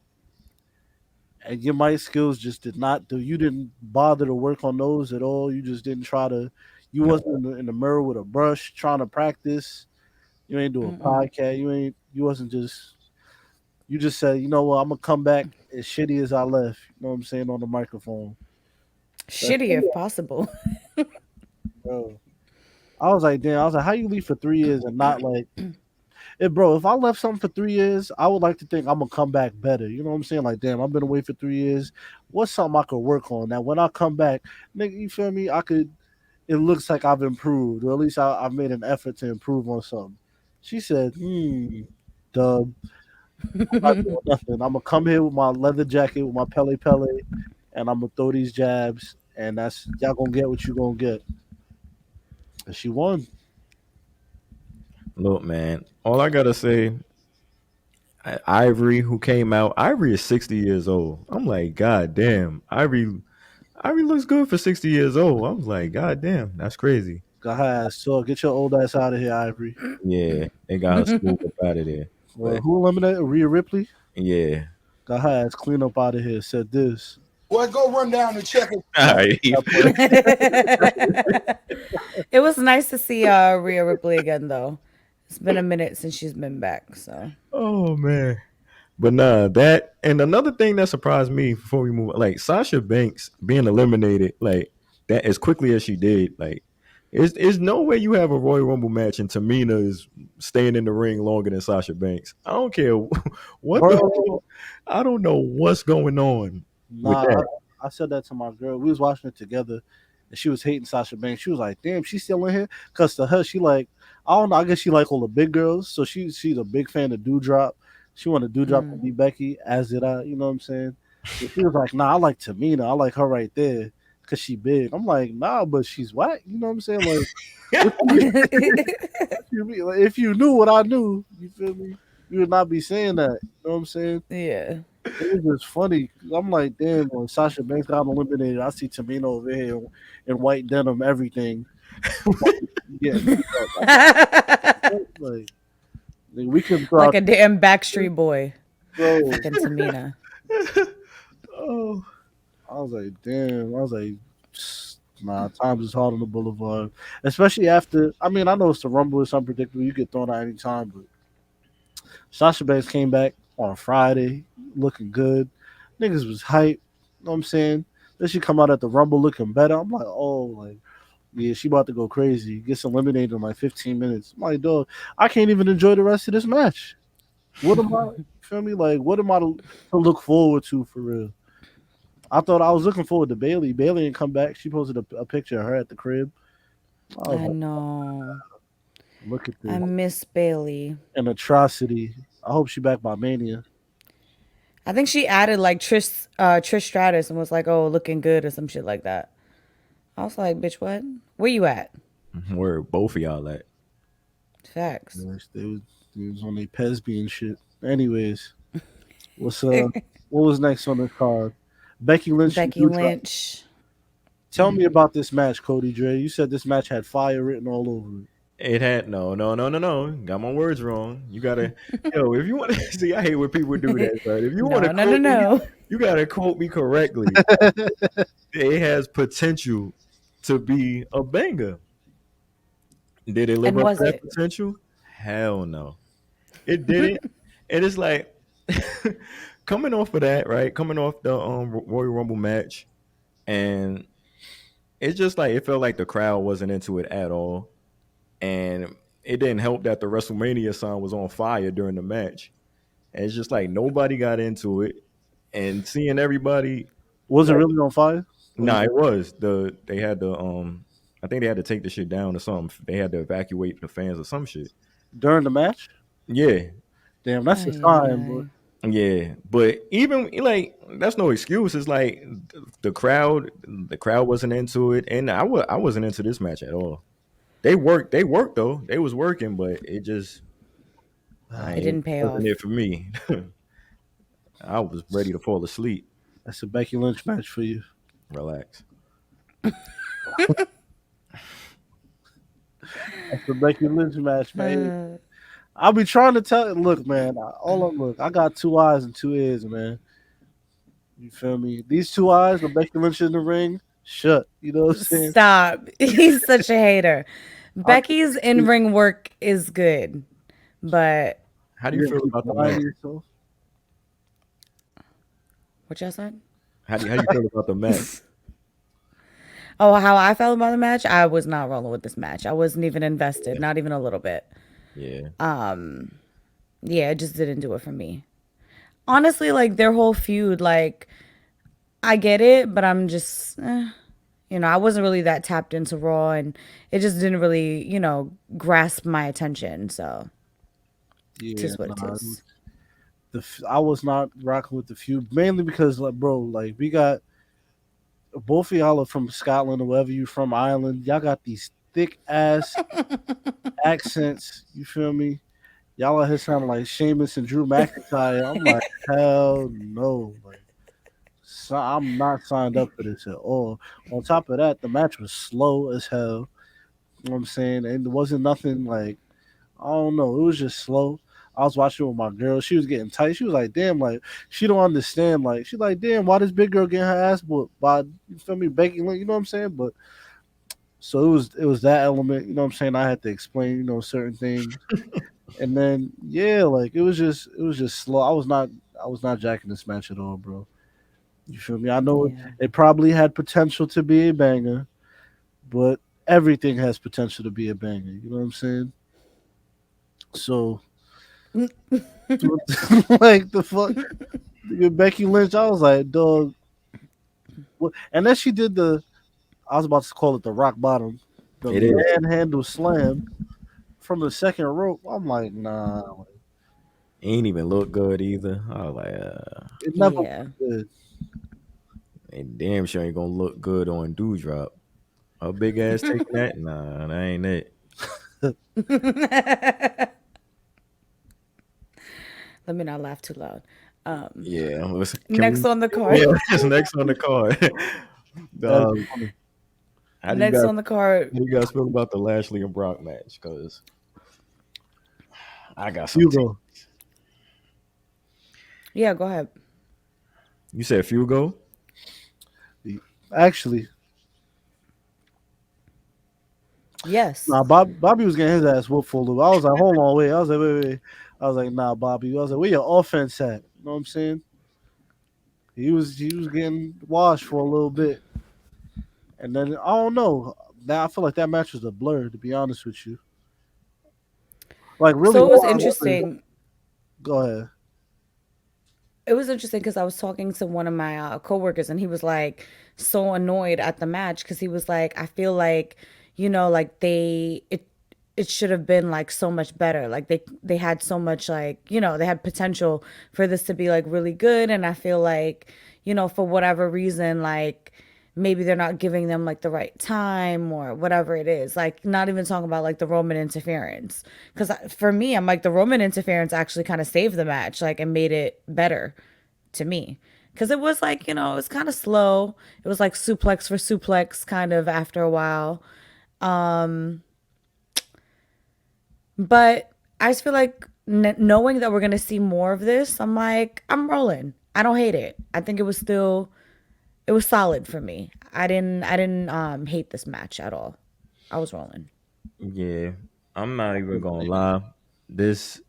and your mic skills just did not do. You didn't bother to work on those at all. You just didn't try to. You wasn't in the mirror with a brush trying to practice. You ain't do a podcast. You wasn't just. You just said, you know what, I'm gonna come back as shitty as I left. You know what I'm saying, on the microphone. Shitty if possible. Bro. I was like, damn. I was like, how you leave for 3 years and not like, bro? If I left something for 3 years, I would like to think I'm gonna come back better. You know what I'm saying? Like, damn, I've been away for 3 years. What's something I could work on that when I come back, nigga? You feel me? I could. It looks like I've improved, or at least I've made an effort to improve on something. She said, dub. I'm not doing nothing. I'm gonna come here with my leather jacket, with my Pele Pele, and I'm gonna throw these jabs, and that's y'all gonna get what you gonna get. And she won. Look, man. All I gotta say, Ivory, who came out. Ivory is 60 years old. I'm like, God damn. Ivory looks good for 60 years old. I was like, God damn, that's crazy. Got her ass. So get your old ass out of here, Ivory. Yeah, they got her schooled up out of there. But, Who eliminated Rhea Ripley? yeah. Got her ass clean up out of here. Said this. Boy, go run down the checkers. All right. It was nice to see Rhea Ripley again, though. It's been a minute since she's been back, so. Oh man. But nah, that and another thing that surprised me before we move, like Sasha Banks being eliminated, like that as quickly as she did, like is no way you have a Royal Rumble match and Tamina is staying in the ring longer than Sasha Banks. I don't care what I don't know what's going on with Nah, that. I said that to my girl. We was watching it together, and she was hating Sasha Banks. She was like, "Damn, she's still in here." Cause to her, she like, I don't know. I guess she like all the big girls, so she's a big fan of Dewdrop. She wanted Dewdrop to be Becky, as did I. You know what I'm saying? So she was like, "Nah, I like Tamina. I like her right there, cause she big." I'm like, "Nah, but she's whack." You know what I'm saying? Like, if you knew what I knew, you feel me? You would not be saying that. You know what I'm saying? Yeah. It was just funny. I'm like, damn, when Sasha Banks got eliminated, I see Tamina over here in white denim, everything. Yeah, like we can like a damn Backstreet Boy. Bro. Fucking Tamina. Oh, I was like, damn. I was like, nah, times is hard on the boulevard, especially after. I mean, I know it's the Rumble, it's unpredictable. You get thrown out any time, but Sasha Banks came back on Friday, looking good. Niggas was hype. You know what I'm saying? Then she come out at the Rumble looking better. I'm like, oh, like, yeah, she about to go crazy. Gets eliminated in like 15 minutes. I'm like, dog, I can't even enjoy the rest of this match. What am I? Feel me? Like, what am I to look forward to for real? I thought I was looking forward to Bailey. Bailey didn't come back. She posted a picture of her at the crib. I know. Look at this. I miss Bailey. An atrocity. I hope she back by Mania. I think she added like Trish Stratus and was like, "Oh, looking good" or some shit like that. I was like, "Bitch, what? Where you at?" Where both of y'all at? Facts. Yes, they was on their Pesby and shit. Anyways, what was next on the card? Becky Lynch and Becky Doudrop. Lynch. Tell me about this match, Cody Dre. You said this match had fire written all over it. It had no. Got my words wrong. You gotta, yo. If you want to see, I hate when people do that. But if you want to quote me, you gotta quote me correctly. It has potential to be a banger. Did it live up to that potential? Hell no, it didn't. And it's like coming off of that, right? Coming off the Royal Rumble match, and it's just like it felt like the crowd wasn't into it at all. And it didn't help that the WrestleMania song was on fire during the match. And it's just like nobody got into it. And seeing everybody, was it really on fire? Nah, it was. They had to I think they had to take the shit down or something. They had to evacuate the fans or some shit. During the match? Yeah. Damn, that's a sign, boy. Yeah, but even like that's no excuse. It's like the crowd wasn't into it, and I wasn't into this match at all. They worked though. They was working, but it just it didn't pay off. Wasn't it for me? I was ready to fall asleep. That's a Becky Lynch match for you. Relax. That's the Becky Lynch match, man. I'll be trying to tell. Look, man. I got 2 eyes and 2 ears, man. You feel me? These 2 eyes, the Becky Lynch in the ring, shut. You know what I'm saying? Stop. He's such a hater. Becky's in-ring work is good, but how do you feel about the match? What y'all said? How do you feel about the match? Oh, how I felt about the match? I was not rolling with this match. I wasn't even invested, not even a little bit. Yeah. Yeah, it just didn't do it for me. Honestly, like their whole feud, like I get it, but I'm just, I wasn't really that tapped into Raw, and it just didn't really, grasp my attention. So, yeah, just what it is. I was not rocking with the feud mainly because, like, bro, like we got both of y'all are from Scotland or wherever you from, Ireland. Y'all got these thick ass accents. You feel me? Y'all out here sounding like Sheamus and Drew McIntyre. I'm like, hell no. Like, I'm not signed up for this at all. On top of that, the match was slow as hell. You know what I'm saying? And there wasn't nothing like, I don't know. It was just slow. I was watching with my girl. She was getting tight. She was like, damn, like, she don't understand. Like, she's like, damn, why this big girl getting her ass whooped by, you feel me, Becky Lynch? You know what I'm saying? But, so it was that element, you know what I'm saying? I had to explain, certain things. And then, yeah, like, it was just slow. I was not jacking this match at all, bro. You feel me? I know it probably had potential to be a banger, but everything has potential to be a banger. You know what I'm saying? So, like the fuck, Becky Lynch. I was like, dog. And then she did I was about to call it the rock bottom, the manhandle slam from the second rope. I'm like, nah. Ain't even look good either. I was like, it never looked good. And damn sure ain't gonna look good on Doudrop. A big ass taking that? Nah, that ain't it. Let me not laugh too loud. Yeah. Next on the card. Yeah, next on the card. Next on the card. How do you guys feel about the Lashley and Brock match? Because I got some. Yeah, go ahead. You said Fugo? Actually. Yes. Nah, Bobby was getting his ass whooped for a little. I was like, hold on, wait. I was like, wait. I was like, nah, Bobby. I was like, where your offense at? You know what I'm saying? He was getting washed for a little bit. And then I don't know. Now I feel like that match was a blur, to be honest with you. Like really. So it was interesting. Go ahead. It was interesting because I was talking to one of my coworkers, and he was like so annoyed at the match because he was like, I feel like, like it should have been like so much better. Like they had so much, like, they had potential for this to be like really good, and I feel like, for whatever reason, like maybe they're not giving them like the right time or whatever it is. Like, not even talking about like the Roman interference, because for me, I'm like, the Roman interference actually kind of saved the match, like, and made it better to me. Because it was like, it was kind of slow. It was like suplex for suplex kind of after a while. But I just feel like knowing that we're going to see more of this, I'm like, I'm rolling. I don't hate it. I think it was solid for me. I didn't hate this match at all. I was rolling. Yeah, I'm not even gonna lie. This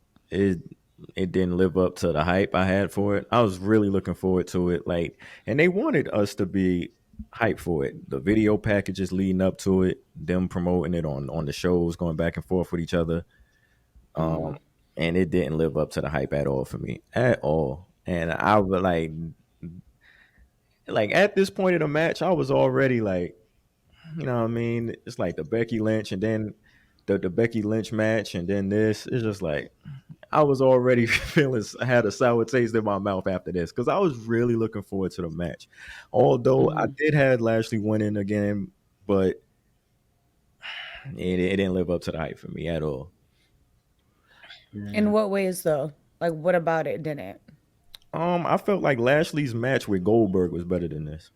it didn't live up to the hype I had for it. I was really looking forward to it, like, and they wanted us to be hyped for it. The video packages leading up to it, them promoting it on the shows, going back and forth with each other. And it didn't live up to the hype at all for me, at all. And I was like at this point in the match, I was already like, you know what I mean? It's like the Becky Lynch, and then the Becky Lynch match, and then this. It's just like I was already feeling, I had a sour taste in my mouth after this, because I was really looking forward to the match. Although I did have Lashley winning again, but it didn't live up to the hype for me at all. In what ways though? Like, what about it didn't? I felt like Lashley's match with Goldberg was better than this,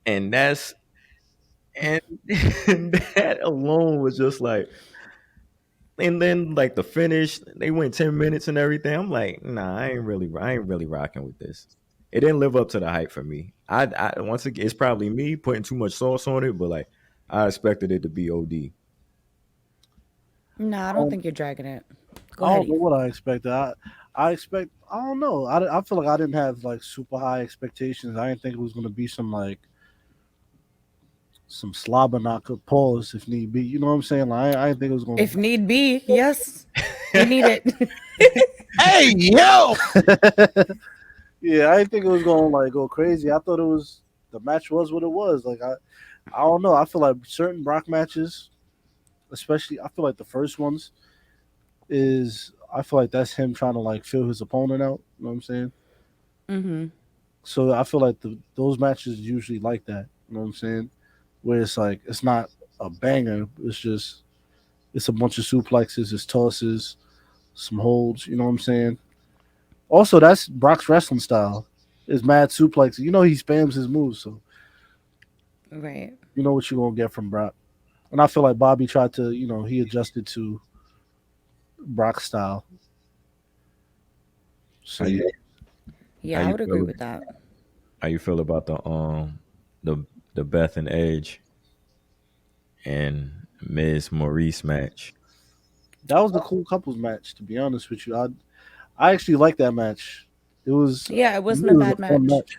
and and that alone was just like. And then like the finish, they went 10 minutes and everything. I'm like, nah, I ain't really rocking with this. It didn't live up to the hype for me. I once again, it's probably me putting too much sauce on it, but like I expected it to be OD. No, I don't think you're dragging it. Go I ahead. don't know what I expected. I don't know. I feel like I didn't have like super high expectations. I didn't think it was going to be some slobber knocker pause if need be. You know what I'm saying? Like, I didn't think it was going to. If need be, yes, we need it. Hey, yo! Yeah, I didn't think it was going to like go crazy. I thought the match was what it was. Like, I don't know. I feel like certain Brock matches, especially, I feel like the first ones I feel like that's him trying to like fill his opponent out. You know what I'm saying? Mm-hmm. So I feel like those matches usually like that. You know what I'm saying? Where it's like, it's not a banger. It's a bunch of suplexes, it's tosses, some holds. You know what I'm saying? Also, that's Brock's wrestling style. Is mad suplexes. You know he spams his moves, so Right. you know what you're gonna get from Brock. And I feel like Bobby tried to, he adjusted to Brock's style. So yeah. Yeah, I would agree with that. How you feel about the Beth and Edge and Miz Maurice match? That was the cool couples match, to be honest with you. I actually like that match. It wasn't a bad fun match.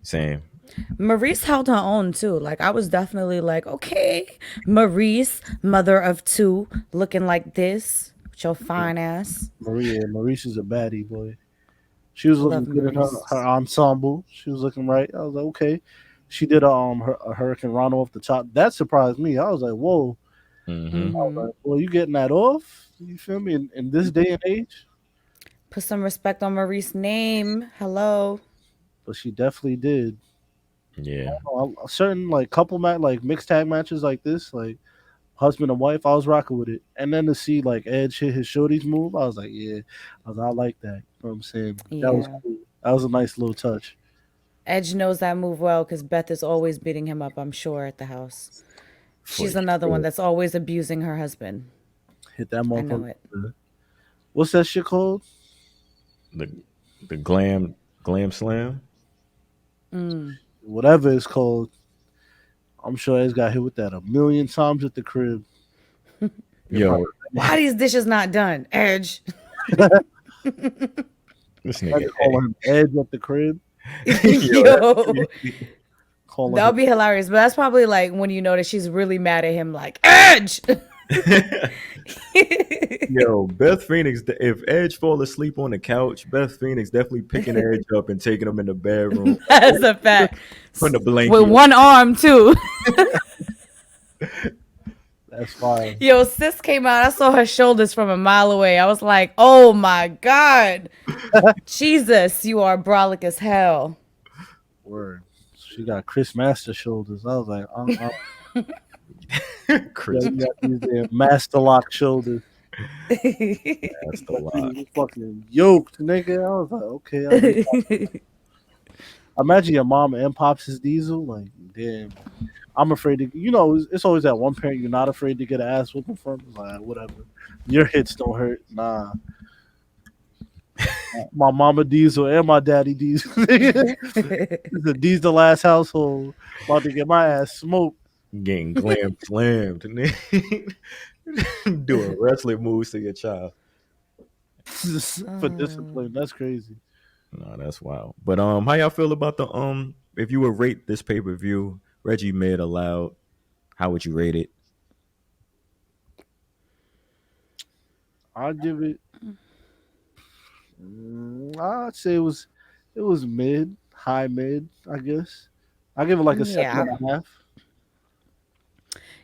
Same. Maurice held her own too. Like, I was definitely like, okay, Maurice, mother of two, looking like this with your fine ass. Maurice is a baddie, boy. She was looking good in her ensemble. She was looking right. I was like, okay. She did a Hurricane Rana off the top. That surprised me. I was like, whoa. Mm-hmm. I was like, well, you getting that off? You feel me? In this day and age? Put some respect on Maurice's name. Hello. But she definitely did. Yeah. A certain like couple like mixed tag matches like this, like husband and wife, I was rocking with it. And then to see like Edge hit his shorties move, I was like, yeah, I like that. You know what I'm saying? Yeah. That was cool. That was a nice little touch. Edge knows that move well because Beth is always beating him up, I'm sure, at the house. She's another one that's always abusing her husband. Hit that motherfucker. I know it. What's that shit called? The glam slam? Whatever it's called. I'm sure Edge got hit with that a million times at the crib. Yo. Why these dishes not done, Edge? This nigga call him Edge at the crib. Yo. That'll be hilarious. But that's probably like when you know that she's really mad at him, like, Edge! Yo, Beth Phoenix, if Edge fall asleep on the couch, Beth Phoenix definitely picking Edge up and taking him in the bedroom. That's a fact. Putting the blanket with one arm, too. That That's fire. Yo, sis came out. I saw her shoulders from a mile away. I was like, oh my God. Jesus, you are brolic as hell. Word. She got Chris Master shoulders. I was like, Chris, you got these damn Master Lock shoulders. that's the lot. You fucking yoked, nigga. I was like, okay. Imagine your mom and pops is Diesel. Like, damn. I'm afraid to, it's always that one parent you're not afraid to get an ass whooping from. It's like, whatever. Your hits don't hurt. Nah. My mama Diesel and my daddy Diesel. It's a Diesel ass household. About to get my ass smoked. Getting glam slammed. Doing wrestling moves to your child. For discipline. That's crazy. No, that's wild. But how y'all feel about the if you would rate this pay-per-view, Reggie mid allowed, how would you rate it? I'd give it I'd say it was mid, high mid, I guess. I give it like a 7.5.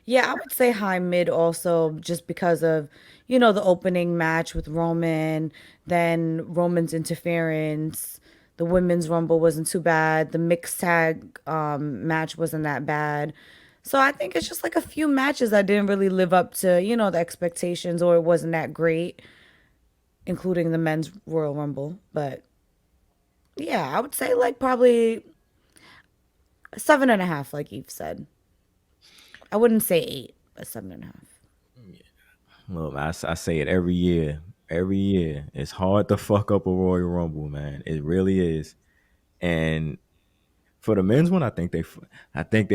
Yeah, I would say high mid also, just because of, the opening match with Roman, then Roman's interference. The women's rumble wasn't too bad. The mixed tag match wasn't that bad. So I think it's just like a few matches that didn't really live up to, the expectations, or it wasn't that great, including the men's Royal Rumble. But yeah, I would say like probably 7.5, like Eve said. I wouldn't say 8, but 7.5. Look, I say it every year. Every year, it's hard to fuck up a Royal Rumble, man. It really is. And for the men's one, I think they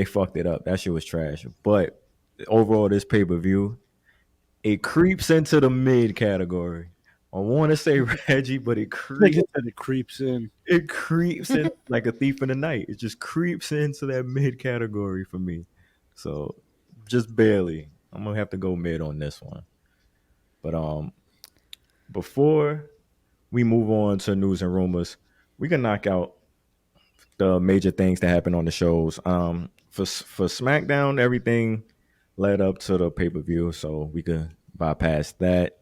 fucked it up. That shit was trash. But overall, this pay-per-view, it creeps into the mid category. I want to say Reggie, but it creeps in. It creeps in like a thief in the night. It just creeps into that mid category for me. So just barely. I'm gonna have to go mid on this one. But before we move on to news and rumors, we can knock out the major things that happen on the shows. For SmackDown, everything led up to the pay-per-view, so we could bypass that.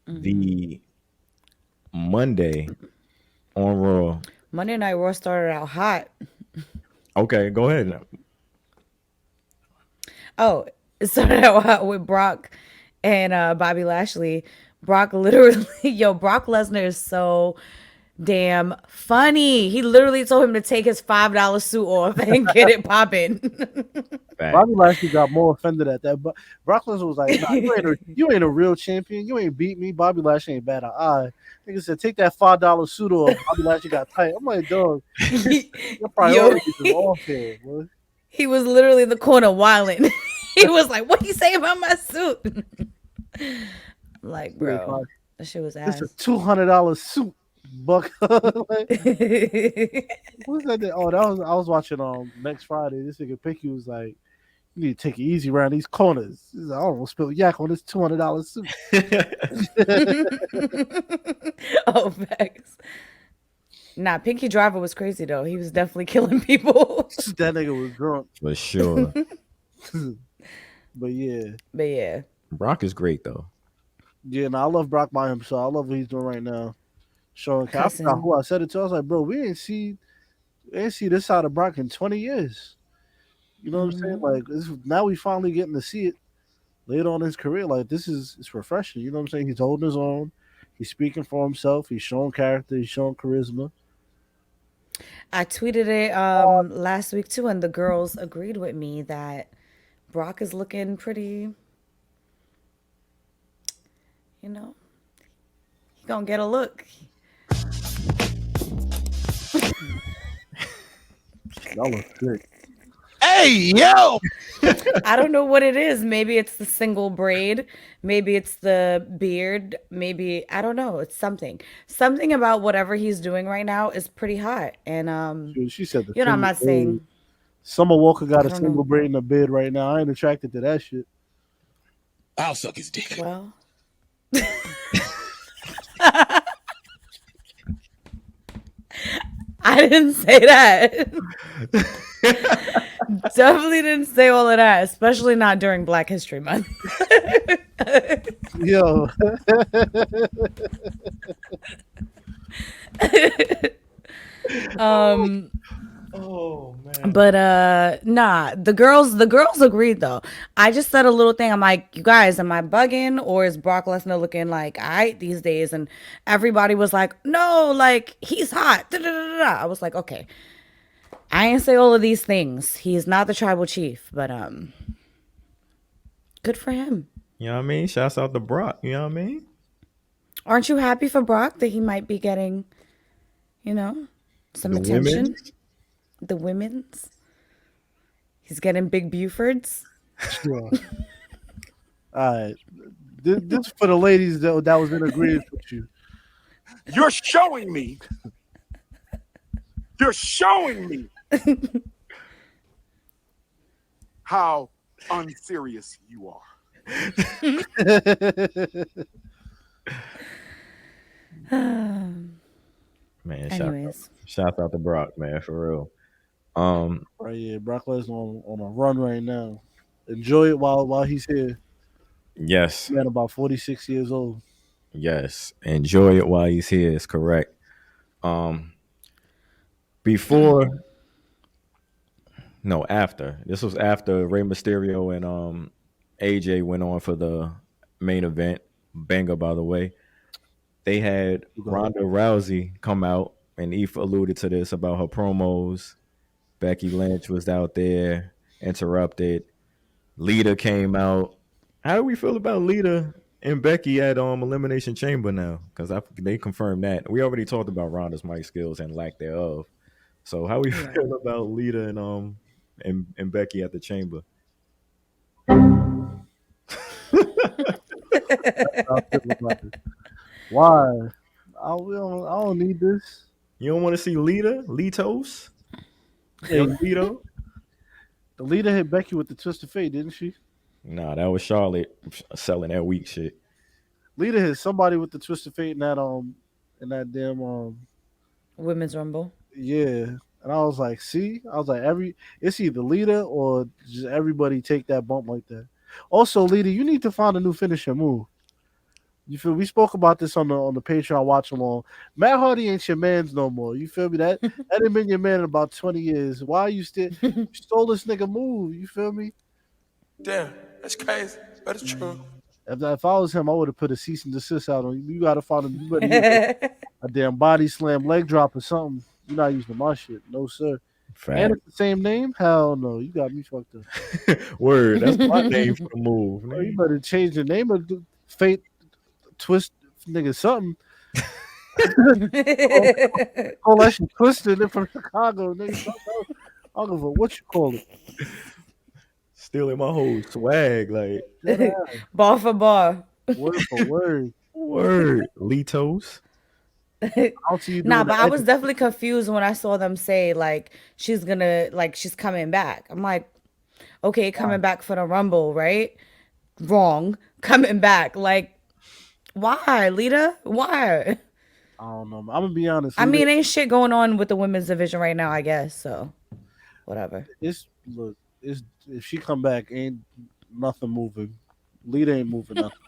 Mm-hmm. The Monday on Raw. Monday Night Raw started out hot. Okay, go ahead. Oh, it started out with Brock and Bobby Lashley. Brock literally, Brock Lesnar is so damn funny. He literally told him to take his $5 suit off and get it popping. Bobby Lashley got more offended at that, but Brock Lesnar was like, nah, you ain't a real champion. You ain't beat me. Bobby Lashley ain't bad at eye. Nigga said, take that $5 suit off. Bobby Lashley got tight. I'm like, dog, your priorities is off here, boy. He was literally in the corner wilding. He was like, what you say about my suit? Like, bro, that shit was ass. It's a $200 suit, buck. Like, what's that? Oh, I was watching next Friday. This nigga Picky was like, you need to take it easy around these corners. He's like, I almost spilled yak on this $200 suit. Oh, facts. Nah, Pinky Driver was crazy though. He was definitely killing people. That nigga was drunk. For sure. But yeah. Brock is great though. Yeah, I love Brock by himself. I love what he's doing right now. Showing I forgot who I said it to. I was like, bro, we ain't see this side of Brock in 20 years. You know what I'm saying? Like, now we finally getting to see it later on in his career. Like, it's refreshing. You know what I'm saying? He's holding his own. He's speaking for himself. He's showing character. He's showing charisma. I tweeted it last week too, and the girls agreed with me that Brock is looking pretty, he gonna get a look. Y'all look good. Hey, yo! I don't know what it is. Maybe it's the single braid. Maybe it's the beard. Maybe, I don't know. It's something. Something about whatever he's doing right now is pretty hot. And she said, I'm not saying. Summer Walker got a single braid in the bed right now. I ain't attracted to that shit. I'll suck his dick. Well. I didn't say that. Definitely didn't say all of that, especially not during Black History Month. Yo. Oh man. But nah, the girls agreed though. I just said a little thing. I'm like, you guys, am I bugging or is Brock Lesnar looking like aight these days? And everybody was like, no, like he's hot. Da, da, da, da. I was like, okay. I ain't say all of these things. He's not the tribal chief, but good for him. You know what I mean? Shouts out to Brock. You know what I mean? Aren't you happy for Brock that he might be getting, some The attention? women's? The women's. He's getting big Bufords. Sure. All right. This for the ladies that was in agreement with you. You're showing me. You're showing me how unserious you are. Man, Anyways. shout out to Brock, man, for real. Right, yeah, Brock Lesnar on a run right now. Enjoy it while he's here. Yes. Man, about 46 years old. Yes. Enjoy it while he's here is correct. After. This was after Rey Mysterio and AJ went on for the main event. Banger, by the way. They had Ronda Rousey come out, and Eve alluded to this about her promos. Becky Lynch was out there, interrupted. Lita came out. How do we feel about Lita and Becky at Elimination Chamber now? Because they confirmed that. We already talked about Ronda's mic skills and lack thereof. So how we feel about Lita and Becky at the Chamber? Why? I don't need this. You don't want to see Lita? Litos? Hey, Young Lito? The Lita hit Becky with the twist of fate, didn't she? Nah, that was Charlotte selling that weak shit. Lita hit somebody with the twist of fate in that damn Women's Rumble. Yeah. And I was like, it's either Lita or just everybody take that bump like that. Also, Lita, you need to find a new finisher move. You feel we spoke about this on the Patreon watch along. Matt Hardy ain't your man's no more. You feel me? That ain't been your man in about 20 years. Why you still you stole this nigga move? You feel me? Damn, that's crazy, but it's true. If I was him, I would have put a cease and desist out on you. You gotta find him. You better use a damn body slam, leg drop, or something. You're not using my shit, no sir. Fact. And it's the same name? Hell no, you got me fucked up. Word, that's my name for the move. Oh, you better change the name of the Fate Twist, nigga, something. Call that shit Twisted. They're from Chicago, nigga. I don't know what you call it. Stealing my whole swag, like Bar for bar. Word for word. Word. Litos. Nah, but I was definitely confused when I saw them say like she's coming back. I'm like, okay, coming back for the Rumble, right? Wrong. Coming back. Like, why, Lita? Why? I don't know. I'm gonna be honest. I mean, ain't shit going on with the women's division right now, I guess. So, whatever. If she come back, ain't nothing moving. Lita ain't moving nothing.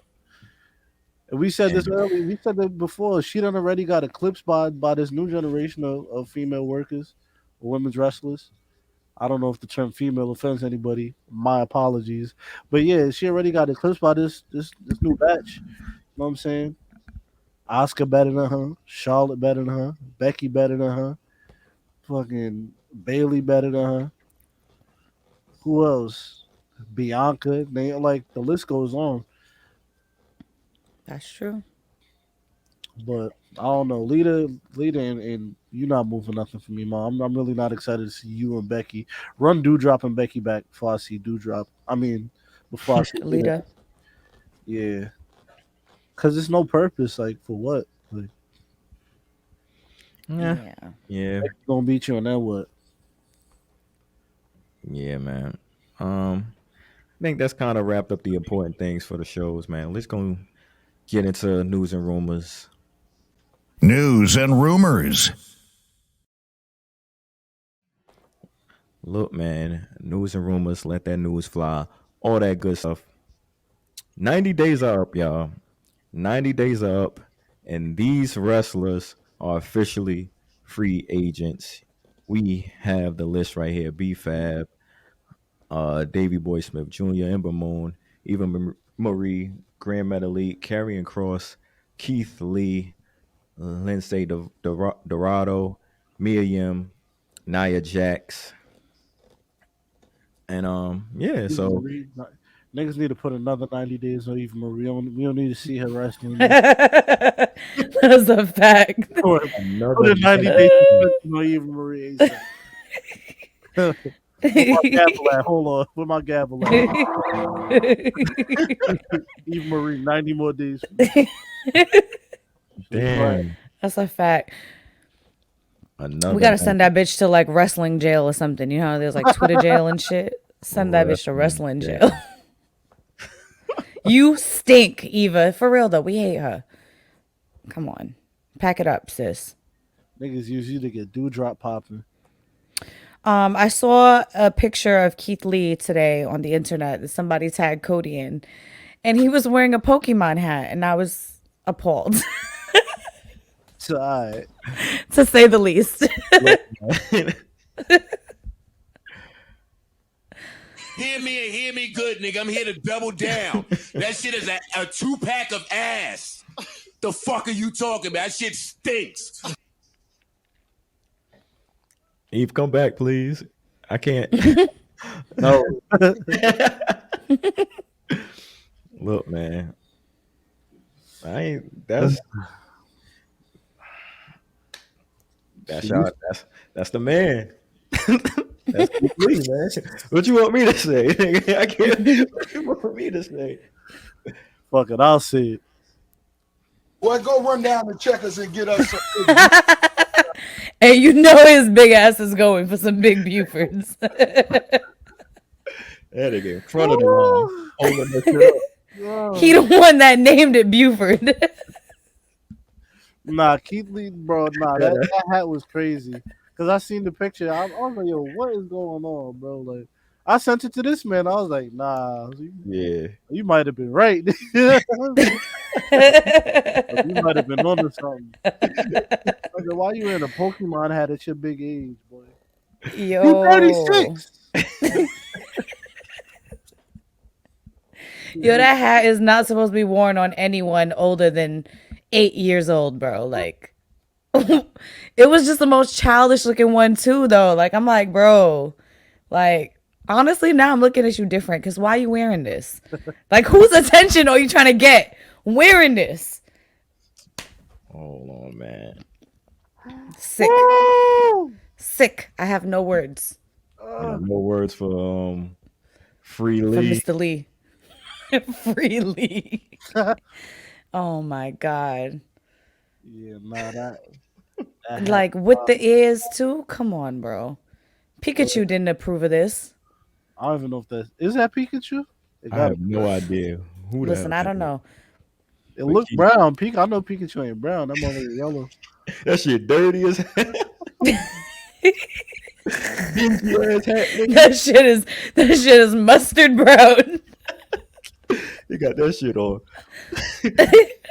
And we said this earlier. We said that before. She done already got eclipsed by this new generation of female workers, women's wrestlers. I don't know if the term female offends anybody. My apologies. But yeah, she already got eclipsed by this new batch. You know what I'm saying? Asuka better than her. Charlotte better than her. Becky better than her. Fucking Bailey better than her. Who else? Bianca. They like the list goes on. That's true. But I don't know. Lita, and you're not moving nothing for me, Mom. I'm really not excited to see you and Becky. Run Doudrop and Becky back before I see Doudrop. I mean, before I see Lita. Yeah. Because there's no purpose. Like, for what? Like, yeah. Becky's gonna beat you, and then what? Yeah, man. I think that's kind of wrapped up the important things for the shows, man. Let's go get into news and rumors. Look, man, news and rumors, let that news fly, all that good stuff. 90 days are up, y'all. 90 days are up, and these wrestlers are officially free agents. We have the list right here: B Fab, Davy Boy Smith Jr., Ember Moon, Eva Marie, Grand Metalik, Karrion Cross, Keith Lee, Lindsay Dorado, Mia Yim, Nia Jax, and yeah. Eva So Marie, niggas need to put another 90 days on Eva Marie. We don't need to see her wrestling. That's a fact. Put another a 90 days suspension on Eva Marie. ASAP. Where my gavel at? Hold on. Where my gavel at? Eva Marie, 90 more days. damn, That's a fact. another. We gotta send that bitch to like wrestling jail or something. You know how there's like Twitter jail and shit. Send that bitch to wrestling jail. You stink, Eva. For real though, we hate her. Come on, pack it up, sis. Niggas use you to get dewdrop popping. I saw a picture of Keith Lee today on the internet that somebody tagged Cody in, and he was wearing a Pokemon hat, and I was appalled, So, all right. to say the least. Hear me and hear me good, nigga. I'm here to double down. That shit is a 2-pack of ass. The fuck are you talking about? That shit stinks. Eve, come back, please. I can't. No. Look, man. I ain't. That's y'all. That's the man. That's me, man. What you want me to say? I can't. What you want me to say? Fuck it, I'll see it. Boy, go run down the checkers and get us some. And you know his big ass is going for some big Bufords. That nigga in front of the line, holding that shit up. He the one that named it Buford. Nah, Keith Lee, bro. Nah, that hat was crazy. Cause I seen the picture. I was like, yo, what is going on, bro? Like, I sent it to this man. I was like, nah. Yeah. You might have been right. You might have been onto something. Like, why you in a Pokemon hat at your big age, boy? Yo. You 36. Yo, that hat is not supposed to be worn on anyone older than 8 years old, bro. Like, it was just the most childish looking one too, though. Like, I'm like, bro, like, honestly, now I'm looking at you different. Cause why are you wearing this? Like, whose attention are you trying to get wearing this? Hold on, man. Sick. Sick. I have no words. No words for Free For Lee. Mr. Lee. Free Lee. Oh my God. Yeah, nah, that Like with the ears too? Come on, bro. Pikachu didn't approve of this. I don't even know if is that Pikachu? I have no idea. Who Listen, I don't know. It looked brown. I know Pikachu ain't brown. That motherfucker yellow. That shit dirty as hell. Dingy ass hat, nigga. That shit is mustard brown. You got that shit on.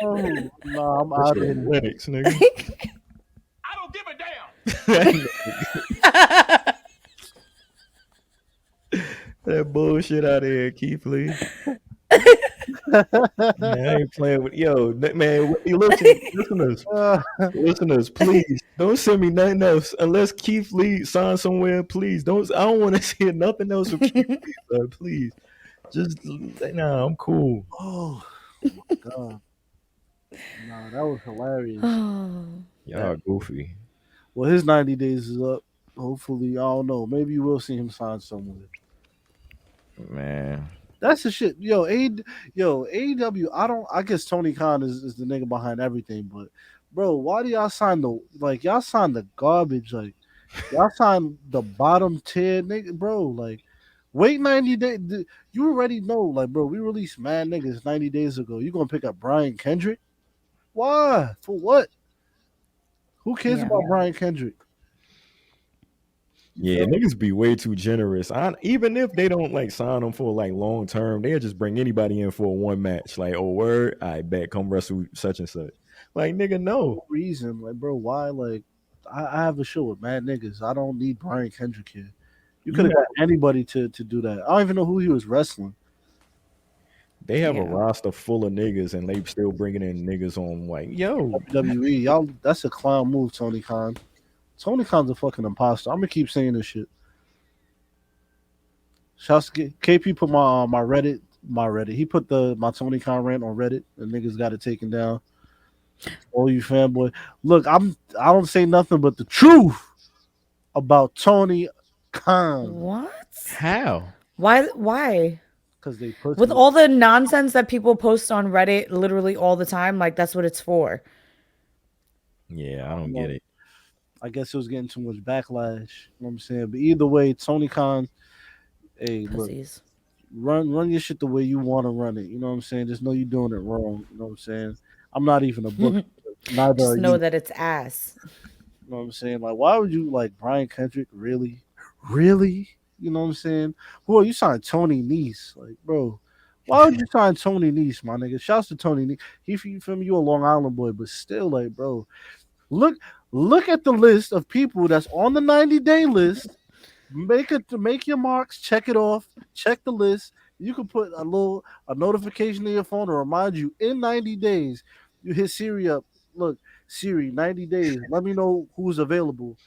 Oh, nah, I'm out of here. Linux, nigga. I don't give a damn. That bullshit out of here, Keith Lee. Man, I ain't playing with man. Listeners, please don't send me nothing else unless Keith Lee signs somewhere. Please don't. I don't want to see nothing else from Keith Lee. Please, just I'm cool. Oh my God, nah, that was hilarious. Y'all goofy. Well, his 90 days is up. Hopefully, I don't know. Maybe you will see him sign somewhere. Man, that's the shit. AEW. I guess Tony Khan is the nigga behind everything. But bro, why do y'all sign y'all sign the garbage? Like y'all sign the bottom tier nigga, bro. Like wait 90 days. You already know, like, bro. We released mad niggas 90 days ago. You gonna pick up Brian Kendrick? Why? For what? Who cares about Brian Kendrick? Yeah, niggas be way too generous. Even if they don't like sign them for like long term, they'll just bring anybody in for one match. Like, oh word, I bet come wrestle such and such. Like, nigga, no. No reason, like, bro, why? Like, I have a show with mad niggas. I don't need Brian Kendrick here. You could You have got anybody to do that. I don't even know who he was wrestling. They have a Yeah. roster full of niggas, and they still bringing in niggas on like, yo, WWE, y'all, that's a clown move, Tony Khan. Tony Khan's a fucking imposter. I'm gonna keep saying this shit. Shouts to KP put my Reddit. He put my Tony Khan rant on Reddit, and niggas got it taken down. Oh, you fanboy! Look, I don't say nothing but the truth about Tony Khan. What? how? Why? Because they put With all the nonsense that people post on Reddit literally all the time, like that's what it's for. Yeah, I don't get it. I guess it was getting too much backlash. You know what I'm saying? But either way, Tony Khan, hey, look, Pussies. run your shit the way you want to run it. You know what I'm saying? Just know you're doing it wrong. You know what I'm saying? I'm not even a book. Neither Just are know you. that it's ass. You know what I'm saying? Like, why would you like Brian Kendrick? Really? Really? You know what I'm saying? Boy, you signed Tony Nese. Like, bro, why would you sign Tony Nese, my nigga? Shouts to Tony Nese. You feel me? You a Long Island boy, but still, like, bro, look at the list of people that's on the 90-day list. Make your marks, check it off, check the list. You can put a notification in your phone to remind you in 90 days. You hit Siri up. Look, Siri, 90 days. Let me know who's available.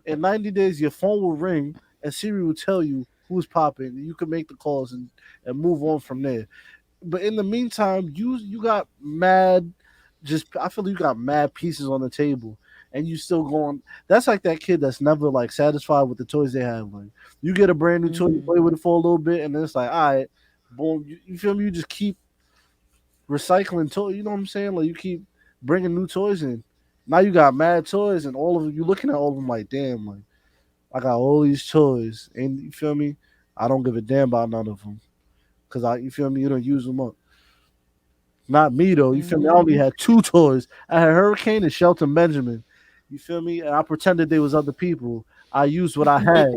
In 90 days, your phone will ring and Siri will tell you who's popping. You can make the calls and move on from there. But in the meantime, you got mad. I feel you got mad pieces on the table, and you still going. That's like that kid that's never like satisfied with the toys they have. Like you get a brand new toy, you play with it for a little bit, and then it's like, all right, boom. You feel me? You just keep recycling toys. You know what I'm saying? Like you keep bringing new toys in. Now you got mad toys, and all of them. You looking at all of them like, damn, like I got all these toys, and you feel me? I don't give a damn about none of them, cause you feel me? You don't use them up. Not me though. You feel me? I only had two toys. I had Hurricane and Shelton Benjamin. You feel me? And I pretended they was other people. I used what I had.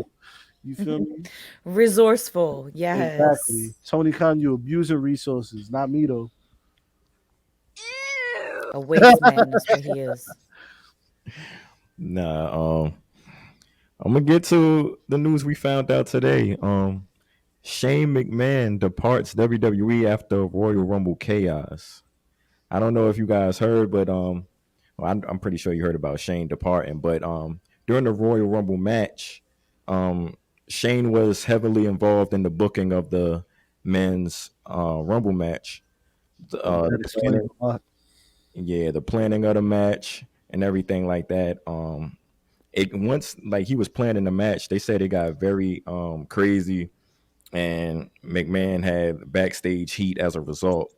You feel me? Resourceful, yes. Exactly. Tony Khan, you abusing resources. Not me though. A waste man, that's what he is. Nah, I'm gonna get to the news we found out today. Shane McMahon departs WWE after Royal Rumble chaos. I don't know if you guys heard, but well, I'm pretty sure you heard about Shane departing. But during the Royal Rumble match, Shane was heavily involved in the booking of the men's Rumble match. That explains a lot. Yeah, the planning of the match and everything like that. Once like he was planning the match, they said it got very crazy, and McMahon had backstage heat as a result.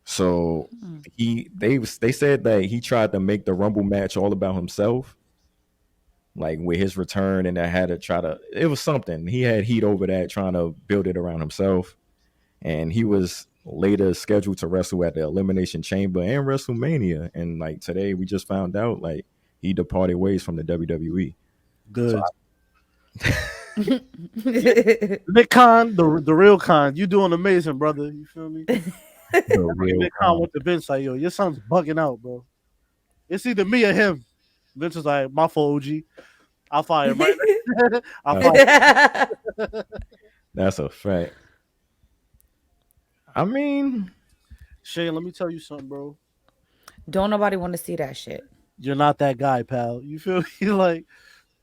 So they said that he tried to make the Rumble match all about himself, like with his return, and I had to it was something. He had heat over that, trying to build it around himself, and he was later scheduled to wrestle at the Elimination Chamber and WrestleMania. And like today, we just found out like he departed ways from the WWE. Good. Nick Khan, the real Khan, you doing amazing, brother. You feel me? Nick Khan went to Vince like, yo, your son's bugging out, bro. It's either me or him. Vince was like, my fault, OG. I'll fire him right now. I'll fire him. That's a fact. I mean, Shane, let me tell you something, bro. Don't nobody want to see that shit. You're not that guy, pal. You feel me? Like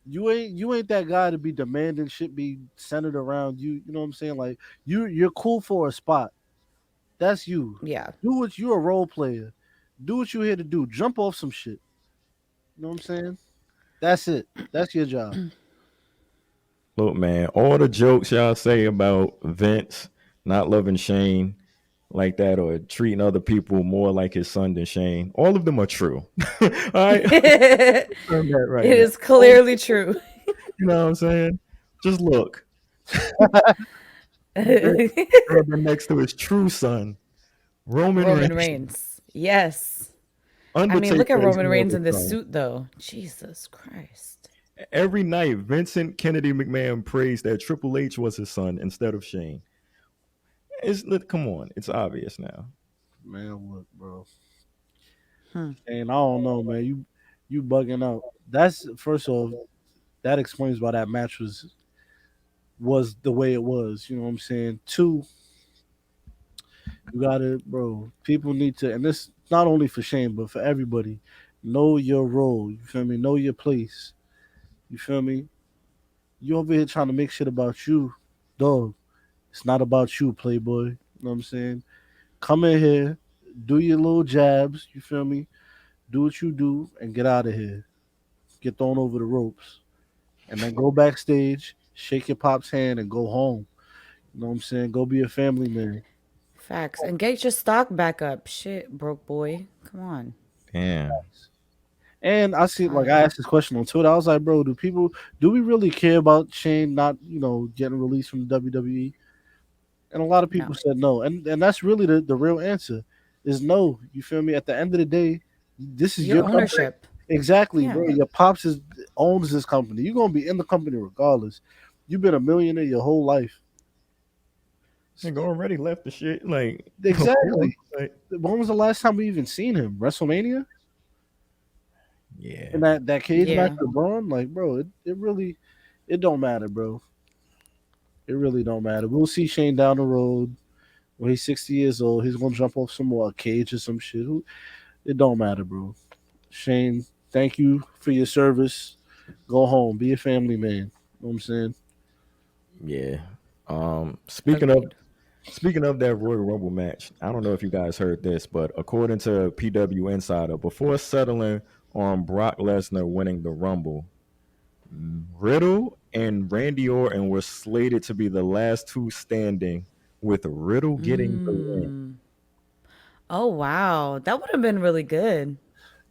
you ain't that guy to be demanding shit be centered around you. You know what I'm saying? Like you're cool for a spot. That's you. Yeah. Do what you're a role player. Do what you're here to do. Jump off some shit. You know what I'm saying? That's it. That's your job. look, man, all the jokes y'all say about Vince not loving Shane like that or treating other people more like his son than Shane, all of them are true. All right? It is clearly true. You know what I'm saying? Just look. Next to his true son, Roman Reigns. Yes. Undertaker, I mean, look at Roman is Reigns in more this son. suit, though. Jesus Christ. Every night, Vincent Kennedy McMahon praised that Triple H was his son instead of Shane. Come on, it's obvious now. Man, look, bro. Hmm. And I don't know, man. You bugging out. That's first off, that explains why that match was the way it was. You know what I'm saying? Two, you gotta, bro. People need to, and this not only for Shane, but for everybody. Know your role. You feel me? Know your place. You feel me? You over here trying to make shit about you, dog. It's not about you, Playboy. You know what I'm saying? Come in here, do your little jabs. You feel me? Do what you do, and get out of here. Get thrown over the ropes, and then go backstage, shake your pop's hand, and go home. You know what I'm saying? Go be a family man. Facts. And get your stock back up. Shit, broke boy. Come on. Damn. And I see, like, I Tired. asked this question on Twitter. I was like, bro, do we really care about Shane not, getting released from the WWE? And a lot of people No. said no. And that's really the real answer is no. You feel me? At the end of the day, this is Your your company. ownership. Exactly, Yeah. bro. Your pops owns this company. You're gonna be in the company regardless. You've been a millionaire your whole life. Nigga already left the shit. Like, Exactly. like, When was the last time we even seen him? WrestleMania? yeah. In that cage match Yeah. with Braun? Like, bro, it really it don't matter, bro. It really don't matter. We'll see Shane down the road when he's 60 years old. He's gonna jump off some more cage or some shit. It don't matter, bro. Shane, thank you for your service. Go home. Be a family man. You know what I'm saying? Yeah. Agreed. Speaking of that Royal Rumble match, I don't know if you guys heard this, but according to PW Insider, before settling on Brock Lesnar winning the Rumble, Riddle and Randy Orton were slated to be the last two standing, with Riddle getting the win. Mm. Oh wow. That would have been really good.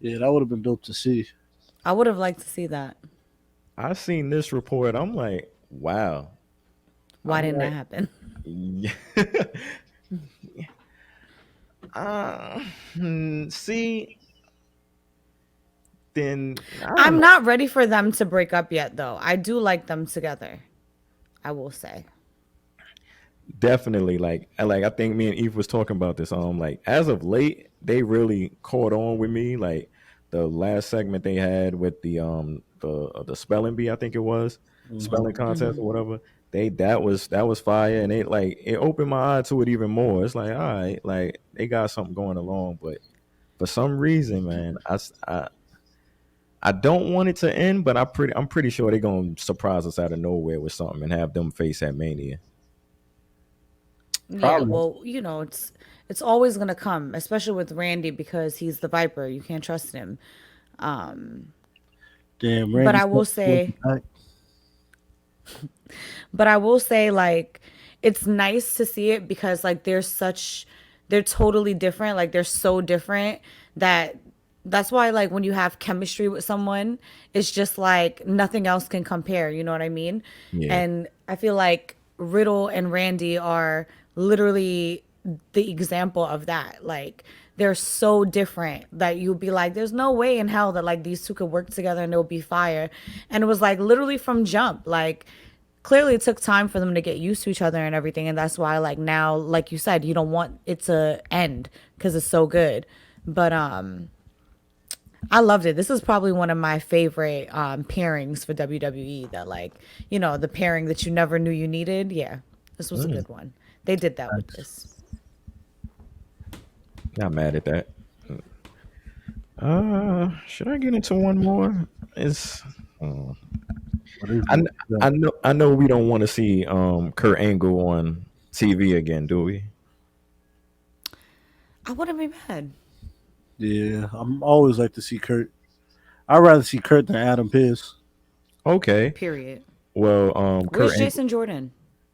Yeah, that would have been dope to see. I would have liked to see that. I seen this report. I'm like, wow. Why I'm didn't that like, happen? yeah. See, then I don't I'm know. not ready for them to break up yet though. I do like them together. I will say. Definitely, like I think me and Eve was talking about this. Like as of late, they really caught on with me. Like the last segment they had with the spelling bee, I think it was spelling contest or whatever. That was fire, and it opened my eye to it even more. It's like, all right, like they got something going along, but for some reason, man, I don't want it to end, but I'm pretty sure they're gonna surprise us out of nowhere with something and have them face at Mania. Yeah, Probably. well, it's always gonna come, especially with Randy because he's the Viper. You can't trust him. Um, Damn, but Randy I will Savage say, back. like, it's nice to see it because like they're totally different. Like they're so different that that's why like when you have chemistry with someone, it's just like nothing else can compare. You know what I mean? Yeah. And I feel like Riddle and Randy are literally the example of that. Like they're so different that you'll be like, there's no way in hell that like these two could work together and it'll be fire. And it was like literally from jump. Like clearly it took time for them to get used to each other and everything. And that's why like now, like you said, you don't want it to end because it's so good. But I loved it. This is probably one of my favorite pairings for WWE that like, the pairing that you never knew you needed. Yeah, this was a good one. They did that with this. Not mad at that. Should I get into one more? It's What is I, it? I know we don't want to see Kurt Angle on TV again, do we? I wouldn't be mad. Yeah, I'm always like to see Kurt. I'd rather see Kurt than Adam Pearce. Okay. Period. Well, Where's Kurt Angle, Jason Jordan?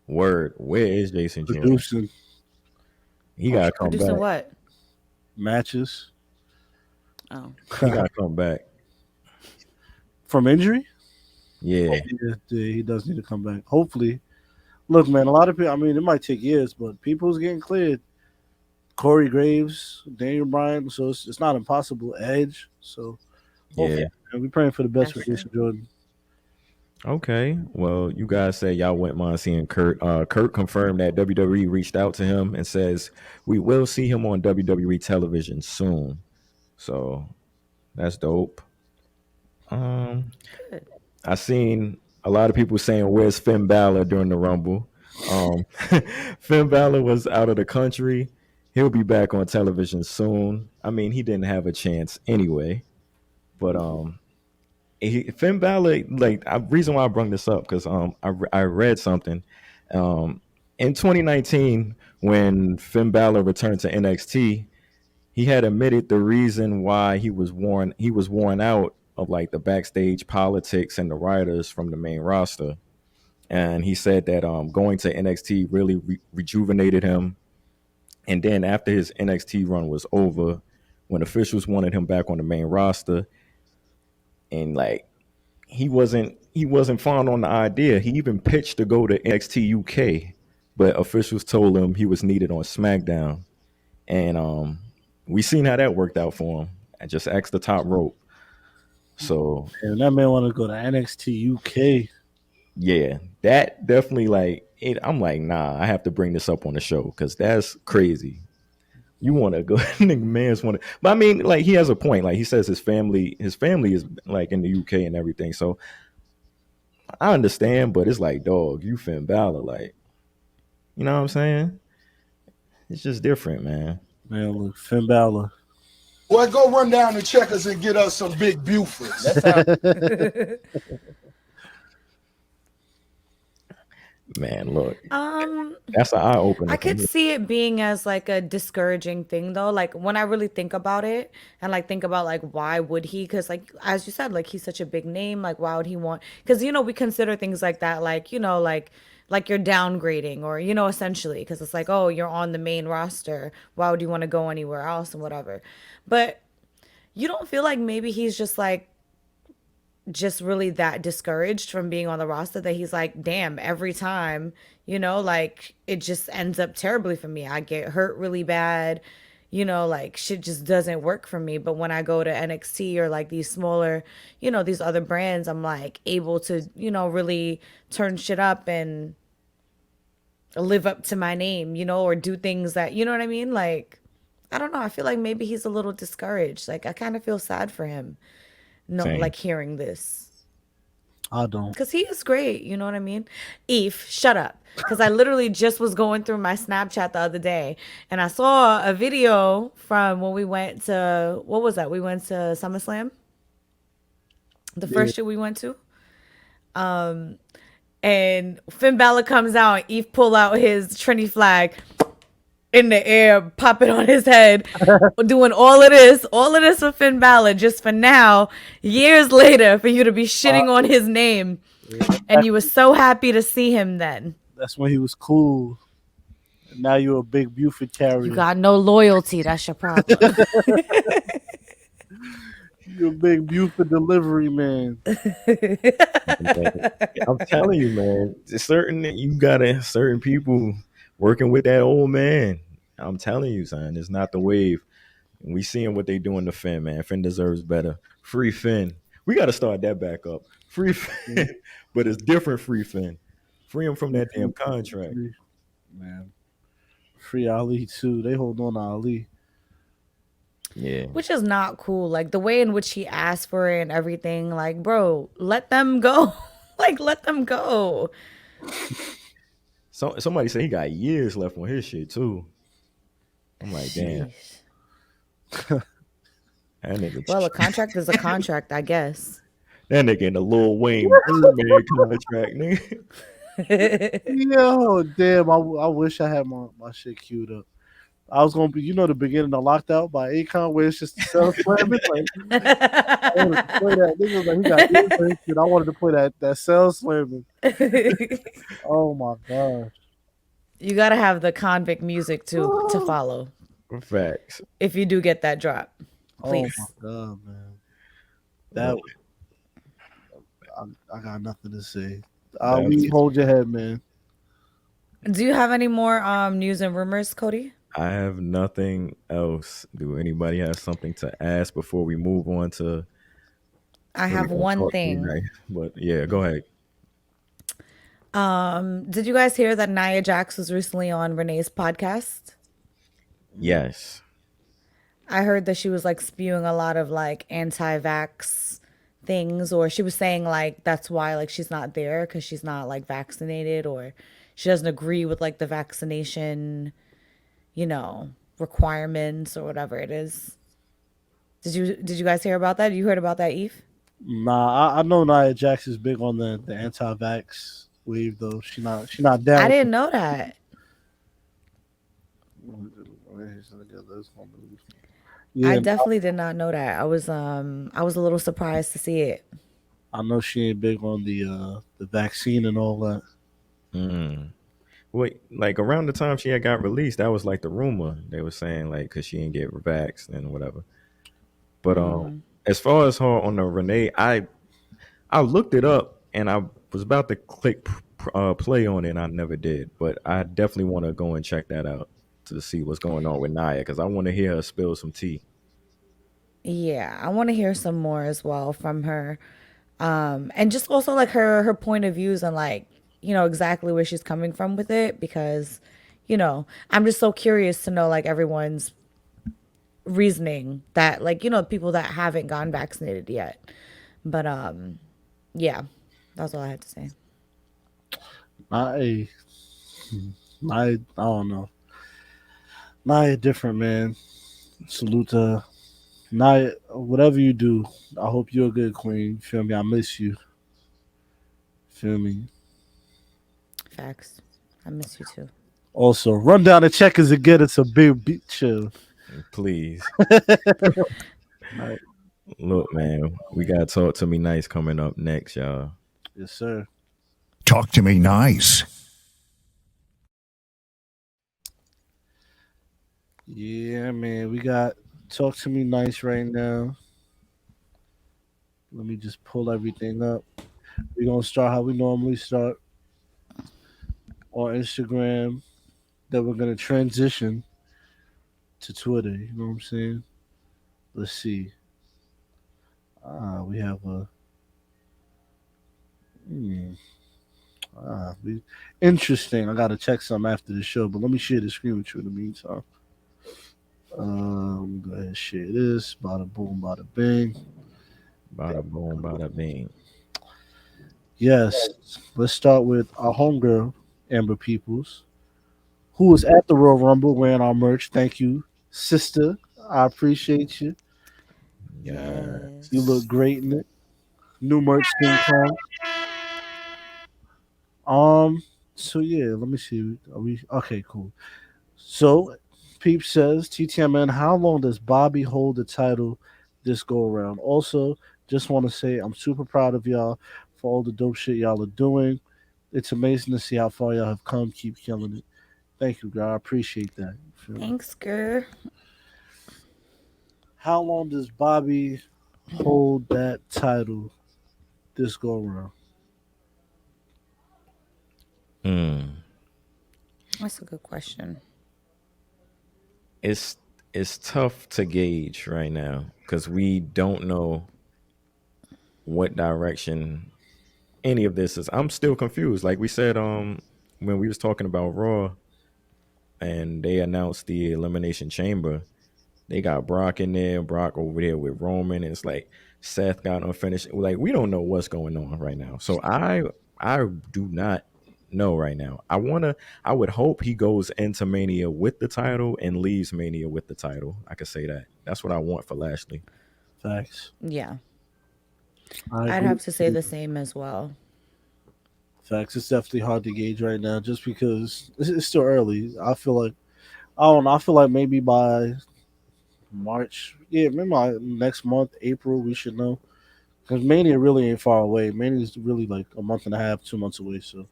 word. Where is Jason Jordan? Producing He gotta come Producing back. what? matches Oh, He gotta come back. from injury. Yeah. Yeah, he does need to come back. Hopefully. Look, man, a lot of people, I mean, it might take years, but people's getting cleared. Corey Graves, Daniel Bryan, so it's not impossible. Edge, so hopefully, Yeah. man, we're praying for the best that's for Jason Jordan. Okay. Well, you guys say y'all wouldn't mind seeing Kurt. Kurt confirmed that WWE reached out to him and says we will see him on WWE television soon. So that's dope. Um, Good. I seen a lot of people saying where's Finn Balor during the Rumble. Um, Finn Balor was out of the country. He'll be back on television soon. I mean, he didn't have a chance anyway. But Finn Balor, like, reason why I brought this up because I read something um in 2019 when Finn Balor returned to NXT. He had admitted the reason why he was worn out of like the backstage politics and the writers from the main roster. And he said that going to NXT really rejuvenated him. And then after his NXT run was over, when officials wanted him back on the main roster, and like he wasn't fond on the idea. He even pitched to go to NXT UK, but officials told him he was needed on SmackDown. And we seen how that worked out for him. I just asked the top rope. So And that man want to go to NXT UK. yeah, that definitely like it. I'm like, nah, I have to bring this up on the show because that's crazy. You want to go, nigga, man's want to, but I mean, like he has a point. Like he says his family is like in the UK and everything. So I understand, but it's like, dog, you Finn Balor, like, you know what I'm saying? It's just different, man. Man, look, Finn Balor. Boy, go run down to Checkers and get us some big Bufords. That's how. Man, look, that's an eye opener. I could see it being as like a discouraging thing though. Like when I really think about it and like think about like why would he? Because like as you said, like he's such a big name. Like why would he want? Because we consider things like that, like like you're downgrading or essentially because it's like, oh, you're on the main roster. Why would you want to go anywhere else and whatever? But you don't feel like maybe he's just really that discouraged from being on the roster that he's like, damn, every time, like it just ends up terribly for me. I get hurt really bad, like shit just doesn't work for me. But when I go to NXT or like these smaller, these other brands, I'm like able to, really turn shit up and live up to my name, or do things that, you know what I mean? Like, I don't know. I feel like maybe he's a little discouraged. Like, I kind of feel sad for him. No, Same. like hearing this. I don't. Because he is great, you know what I mean? Eve, shut up. Because I literally just was going through my Snapchat the other day and I saw a video from when we went to, what was that? We went to SummerSlam. The first year we went to. And Finn Balor comes out and Eve pull out his Trinity flag in the air, pop it on his head, doing all of this for Finn Balor, just for now, years later, for you to be shitting on his name. And you were so happy to see him then. That's when he was cool. And now you're a big Buford carrier. You got no loyalty. That's your problem. You're a big Buford delivery man. I'm telling you, man, you got certain people working with that old man. I'm telling you, son, it's not the wave. And we seeing what they doing to Finn, man. Finn deserves better. Free Finn. We got to start that back up. Free Finn, but it's different. Free Finn. Free him from that damn contract, man. Free Ali too. They hold on to Ali. Yeah, which is not cool. Like the way in which he asked for it and everything. Like, bro, let them go. Like, let them go. So somebody said he got years left on his shit too. I'm like, damn. That nigga. Well, a contract is a contract, I guess. That nigga in the Lil Wayne Birdman contract, nigga. Yo, damn! I wish I had my shit queued up. I was gonna be, the beginning of Locked Out by Akon, where it's just the self slamming. Like, I wanted to play that. Nigga was like, he got ears and shit. I wanted to play that self slamming. Oh my gosh! You gotta have the convict music to follow. Facts. If you do get that drop, please. Oh my god, man! That I got nothing to say. Hold your head, man. Do you have any more news and rumors, Cody? I have nothing else. Do anybody have something to ask before we move on to? I have one thing. But yeah, go ahead. Did you guys hear that Nia Jax was recently on Renee's podcast? Yes. I heard that she was like spewing a lot of like anti-vax things, or she was saying like that's why like she's not there because she's not like vaccinated, or she doesn't agree with like the vaccination, you know, requirements or whatever it is. Did you guys hear about that? You heard about that, Eve? Nah, I know Nia Jax is big on the anti-vax wave though. She not I down. didn't know that. I Yeah, definitely did not know that. I was a little surprised to see it. I know she ain't big on the vaccine and all that. Mm. Wait, like around the time she had got released, that was like the rumor. They were saying like because she didn't get vaxxed and whatever. But as far as her on the Renee, I looked it up and I was about to click play on it and I never did. But I definitely want to go and check that out to see what's going on with Nia because I want to hear her spill some tea. Yeah, I want to hear some more as well from her. And just also like her point of views and like, you know, exactly where she's coming from with it because, you know, I'm just so curious to know like everyone's reasoning that like, you know, people that haven't gotten vaccinated yet. But yeah, that's all I had to say. I don't know. Nia different, man. Salute to her. Nia, whatever you do, I hope you're a good queen. Feel me? I miss you. Feel me? Facts. I miss you too. Also, run down the checkers and get us a big beat chill. Please. Right. Look, man, we got Talk to Me Nice coming up next, y'all. Yes, sir. Talk to Me Nice. Yeah, man. We got Talk to Me Nice right now. Let me just pull everything up. We're going to start how we normally start on Instagram. Then we're going to transition to Twitter. You know what I'm saying? Let's see. We have a. Interesting. I got to check some after the show, but let me share the screen with you in the meantime. Let me go ahead and share this. Bada boom, bada bing. Bada boom, bada bing. Yes. Let's start with our homegirl, Amber Peoples, who was at the Royal Rumble wearing our merch. Thank you, sister. I appreciate you. Yes. You look great in it. New merch thing come. So yeah, let me see. Are we okay? Cool. So, Peep says, TTMN, how long does Bobby hold the title this go around? Also, just want to say I'm super proud of y'all for all the dope shit y'all are doing. It's amazing to see how far y'all have come. Keep killing it. Thank you, girl. I appreciate that. Feel me? Thanks, girl. How long does Bobby hold that title this go around? That's a good question. It's tough to gauge right now because we don't know what direction any of this is. I'm still confused. Like we said, when we was talking about Raw and they announced the Elimination Chamber, they got Brock in there, Brock over there with Roman, and it's like Seth got unfinished. Like we don't know what's going on right now. So I do not know right now. I would hope he goes into Mania with the title and leaves Mania with the title. I could say that. That's what I want for Lashley. Facts. Yeah. I I'd agree. have to say the same as well. Facts. It's definitely hard to gauge right now, just because it's still early. I feel like I don't know. I feel like maybe by March, yeah, maybe by next month, April, we should know. Because Mania really ain't far away. Mania is really like a month and a half, 2 months away. So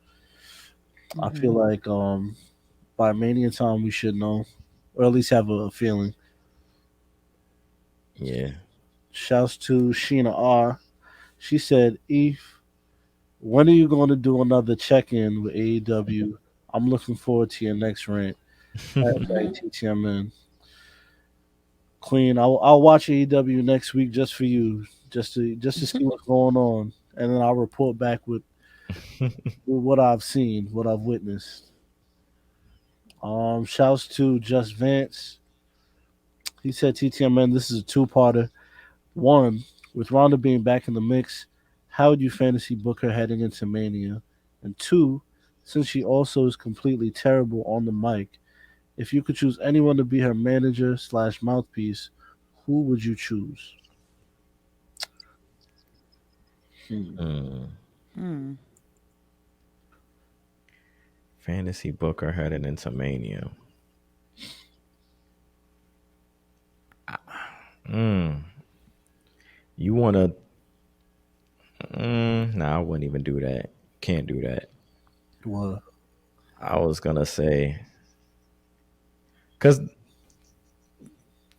I feel like by Mania time we should know, or at least have a feeling. Yeah. Shouts to Sheena R. She said, "Eve, when are you going to do another check-in with AEW? I'm looking forward to your next rant." TTMN. Queen, I'll watch AEW next week just for you, just to see what's going on, and then I'll report back with with what I've seen, what I've witnessed. Shouts to Just Vance. He said, TTMN, this is a two-parter. One, with Ronda being back in the mix, how would you fantasy book her heading into Mania? And two, since she also is completely terrible on the mic, if you could choose anyone to be her manager slash mouthpiece, who would you choose? Fantasy Booker heading into Mania. You want to? Nah, I wouldn't even do that. Can't do that. What? I was gonna say, because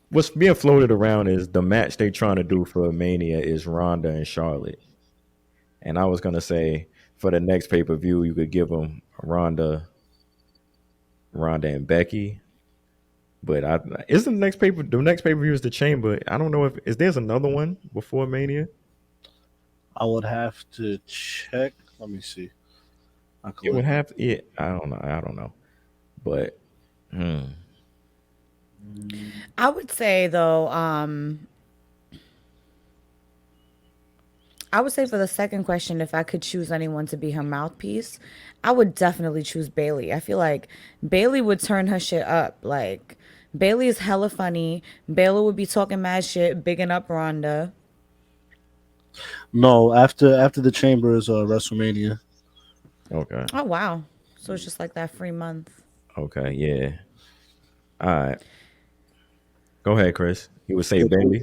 what's being floated around is the match they trying to do for Mania is Ronda and Charlotte, and I was gonna say for the next pay per view you could give them Ronda and Becky. But isn't the next pay per view is the Chamber? I don't know if there's another one before Mania. I would have to check. Let me see. It would have. Yeah, I don't know. But I would say though, I would say for the second question, if I could choose anyone to be her mouthpiece, I would definitely choose Bailey. I feel like Bailey would turn her shit up. Like Bailey is hella funny. Baylor would be talking mad shit, bigging up Ronda. No, after the Chamber is WrestleMania. Okay. Oh wow. So it's just like that free month. Okay, yeah. All right. Go ahead, Chris. You would say Bailey.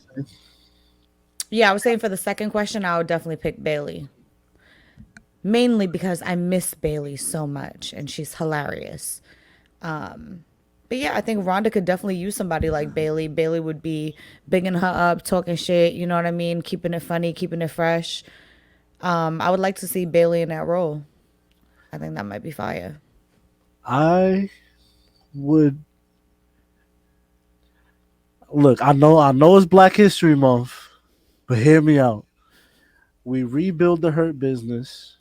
Yeah, I was saying for the second question, I would definitely pick Bailey. Mainly because I miss Bailey so much and she's hilarious. But yeah, I think Ronda could definitely use somebody like Bailey. Bailey would be bigging her up, talking shit, you know what I mean? Keeping it funny, keeping it fresh. I would like to see Bailey in that role. I think that might be fire. I would look, I know it's Black History Month, but hear me out. We rebuild the Hurt Business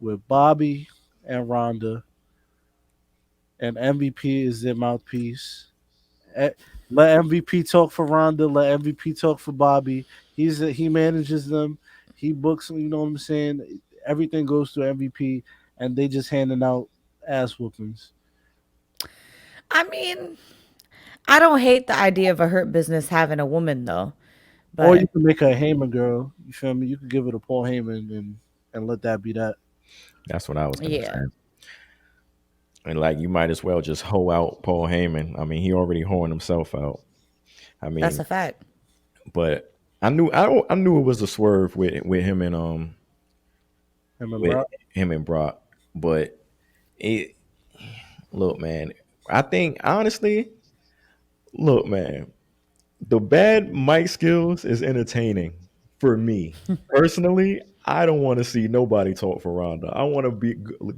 with Bobby and Ronda, and MVP is their mouthpiece. Let MVP talk for Ronda. Let MVP talk for Bobby. He manages them. He books them. You know what I'm saying? Everything goes through MVP, and they just handing out ass whoopings. I mean, I don't hate the idea of a Hurt Business having a woman though. But Or you can make her a Heyman girl. You feel me? You could give it a Paul Heyman and let that be that. That's what I was gonna say. And like you might as well just hoe out Paul Heyman. I mean, he already hoeing himself out. I mean, that's a fact. But I knew it was a swerve with him and Brock. But look, man, I think honestly, look, man, the bad mic skills is entertaining for me personally. I don't want to see nobody talk for Ronda. I want to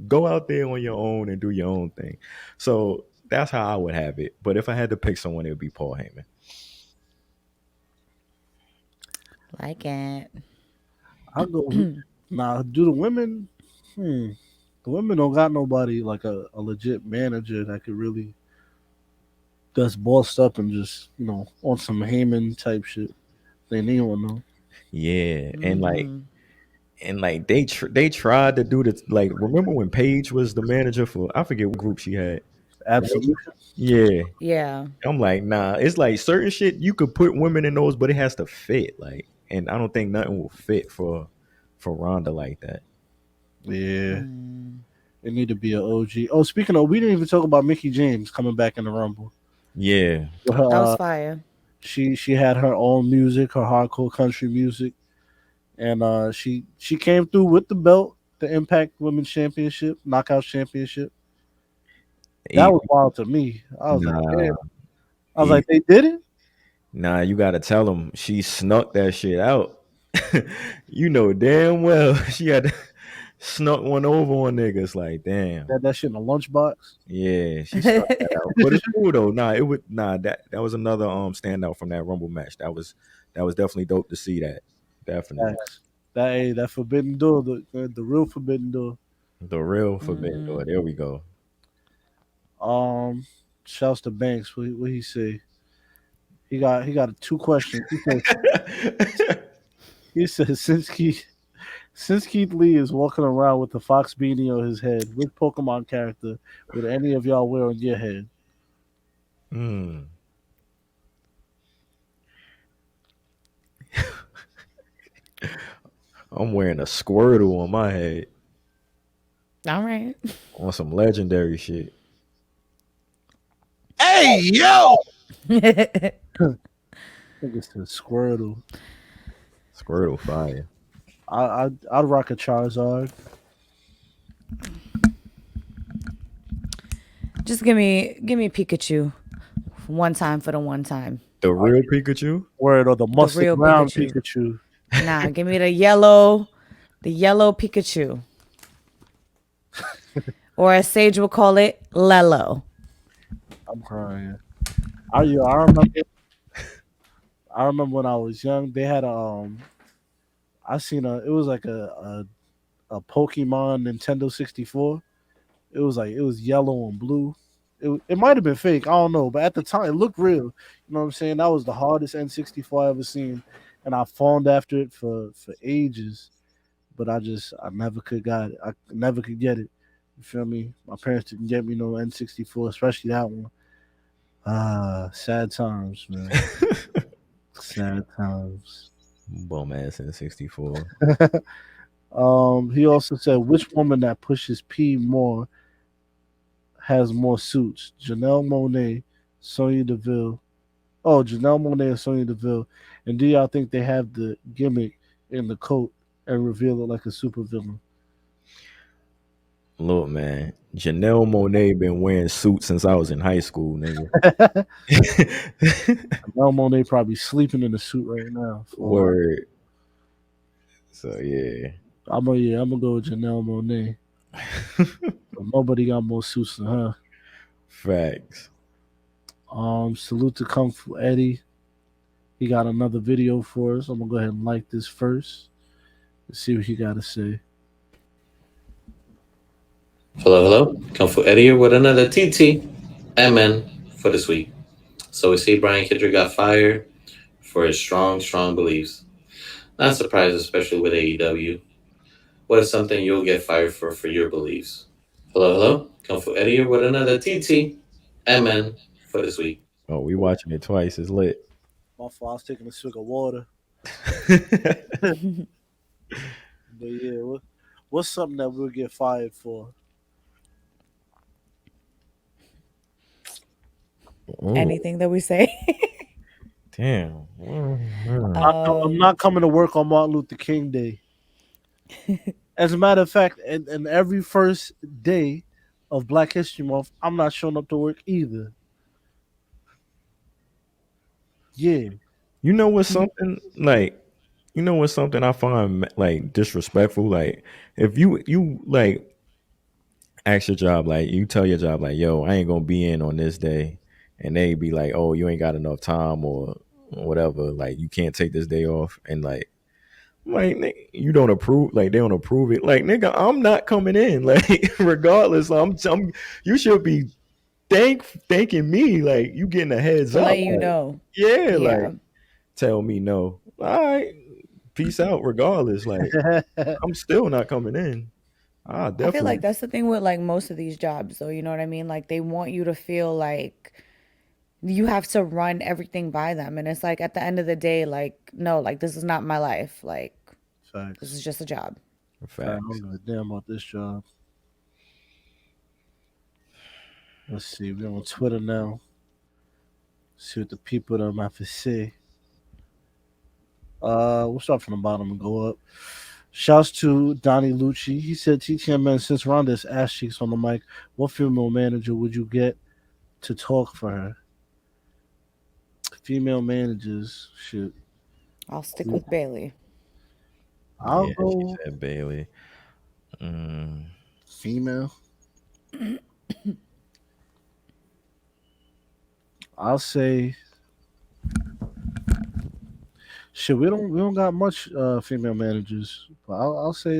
go out there on your own and do your own thing. So that's how I would have it. But if I had to pick someone, it would be Paul Heyman. Like it. I'll go. Nah, do the women? The women don't got nobody like a legit manager that could really that's bossed up and just on some Heyman type shit. They need one though. Yeah, and like they tried to do this. Like, remember when Paige was the manager for, I forget what group she had. Absolutely. Yeah. I'm like, nah. It's like certain shit you could put women in those, but it has to fit. Like, and I don't think nothing will fit for Ronda like that. Yeah. It need to be an OG. Oh, speaking of, we didn't even talk about Mickie James coming back in the Rumble. Yeah. That was fire. She had her own music, her hardcore country music. And she came through with the belt, the Impact Women's Championship, Knockouts Championship. That was wild to me. I was like, damn. I was like, they did it? Nah, you gotta tell them she snuck that shit out. You know damn well she had snuck one over on niggas. Like, damn. Had that shit in a lunchbox. Yeah, she snuck that out. But it's cool though. That was another standout from that Rumble match. That was definitely dope to see that. Definitely. that forbidden door, the real forbidden door. The real forbidden door. There we go. Um, shouts to Banks. What he say? He got two questions. He says since Keith Lee is walking around with the fox beanie on his head, which Pokemon character would any of y'all wear on your head? Hmm. I'm wearing a Squirtle on my head. All right. On some legendary shit. Hey, yo! I think it's the Squirtle. Squirtle fire. I'd rock a Charizard. Just give me Pikachu. One time for the one time. The real Pikachu? Word or the mustard real brown Pikachu. Pikachu. Nah, give me the yellow Pikachu. Or as Sage will call it, Lelo. I'm crying. I remember when I was young, they had it was like a Pokemon Nintendo 64. It was yellow and blue. It might have been fake, I don't know, but at the time it looked real. You know what I'm saying? That was the hardest N64 I ever seen, and I fawned after it for ages. But I never could got it. I never could get it. You feel me? My parents didn't get me no N64, especially that one. Sad times, man. Sad times. Bum ass N64. He also said, which woman that pushes P more has more suits? Janelle Monáe, Sonya Deville. Oh, Janelle Monáe and Sonya Deville. And do y'all think they have the gimmick in the coat and reveal it like a supervillain? Look, man. Janelle Monáe been wearing suits since I was in high school, nigga. Janelle Monáe probably sleeping in a suit right now. Word. So yeah. I'm gonna go with Janelle Monáe. Nobody got more suits than her. Facts. Salute to Kung Fu Eddie. He got another video for us. I'm gonna go ahead and like this first. Let's see what he got to say. Hello. Kung Fu Eddie here with another TT MN for this week. So we see Brian Kendrick got fired for his strong beliefs. Not surprised, especially with AEW. What is something you'll get fired for your beliefs? Hello. Kung Fu Eddie here with another TT MN for this week. Oh, we watching it twice. It's lit. My fault. I was taking a swig of water. But yeah, what's something that we'll get fired for? Ooh. Anything that we say. Damn. I'm not coming to work on Martin Luther King Day. As a matter of fact, and every first day of Black History Month, I'm not showing up to work either. Yeah. You know what's something I find like disrespectful? Like if you like ask your job, like you tell your job like, yo, I ain't gonna be in on this day, and they be like, oh, you ain't got enough time or whatever, like you can't take this day off, and like nigga, you don't approve, like they don't approve it, like nigga, I'm not coming in, like regardless, I'm you should be thanking me, like you getting a heads To up, let you like, know. yeah, like tell me no, all right, peace out regardless, like I'm still not coming in. I feel like that's the thing with like most of these jobs, though. You know what I mean? Like they want you to feel like you have to run everything by them, and it's like at the end of the day, like no, like this is not my life. Like Facts. This is just a job. Facts. I don't give a damn about this job. Let's see. We're on Twitter now. See what the people that have to say. We'll start from the bottom and go up. Shouts to Donnie Lucci. He said, TTMN, since Rhonda's ass cheeks on the mic, what female manager would you get to talk for her? Female managers, shit. I'll stick with Bailey. I'll go. She said Bailey. Female. I'll say Shit, we don't got much female managers. But I'll say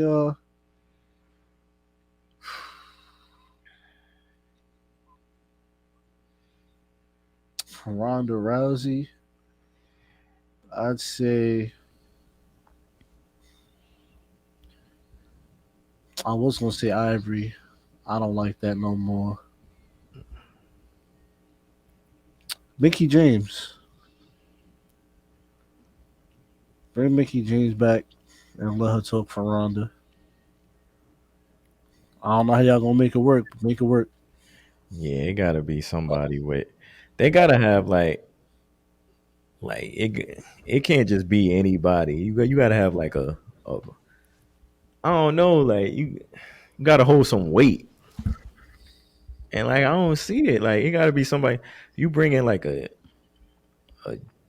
Ronda Rousey. I'd say I was gonna say Ivory. I don't like that no more. Mickey James. Bring Mickey James back and let her talk for Ronda. I don't know how y'all gonna make it work, but make it work. Yeah, it gotta be somebody with. They gotta have like it. It can't just be anybody. You gotta have like a I don't know. Like you gotta hold some weight, and like I don't see it. Like it gotta be somebody. You bring in like a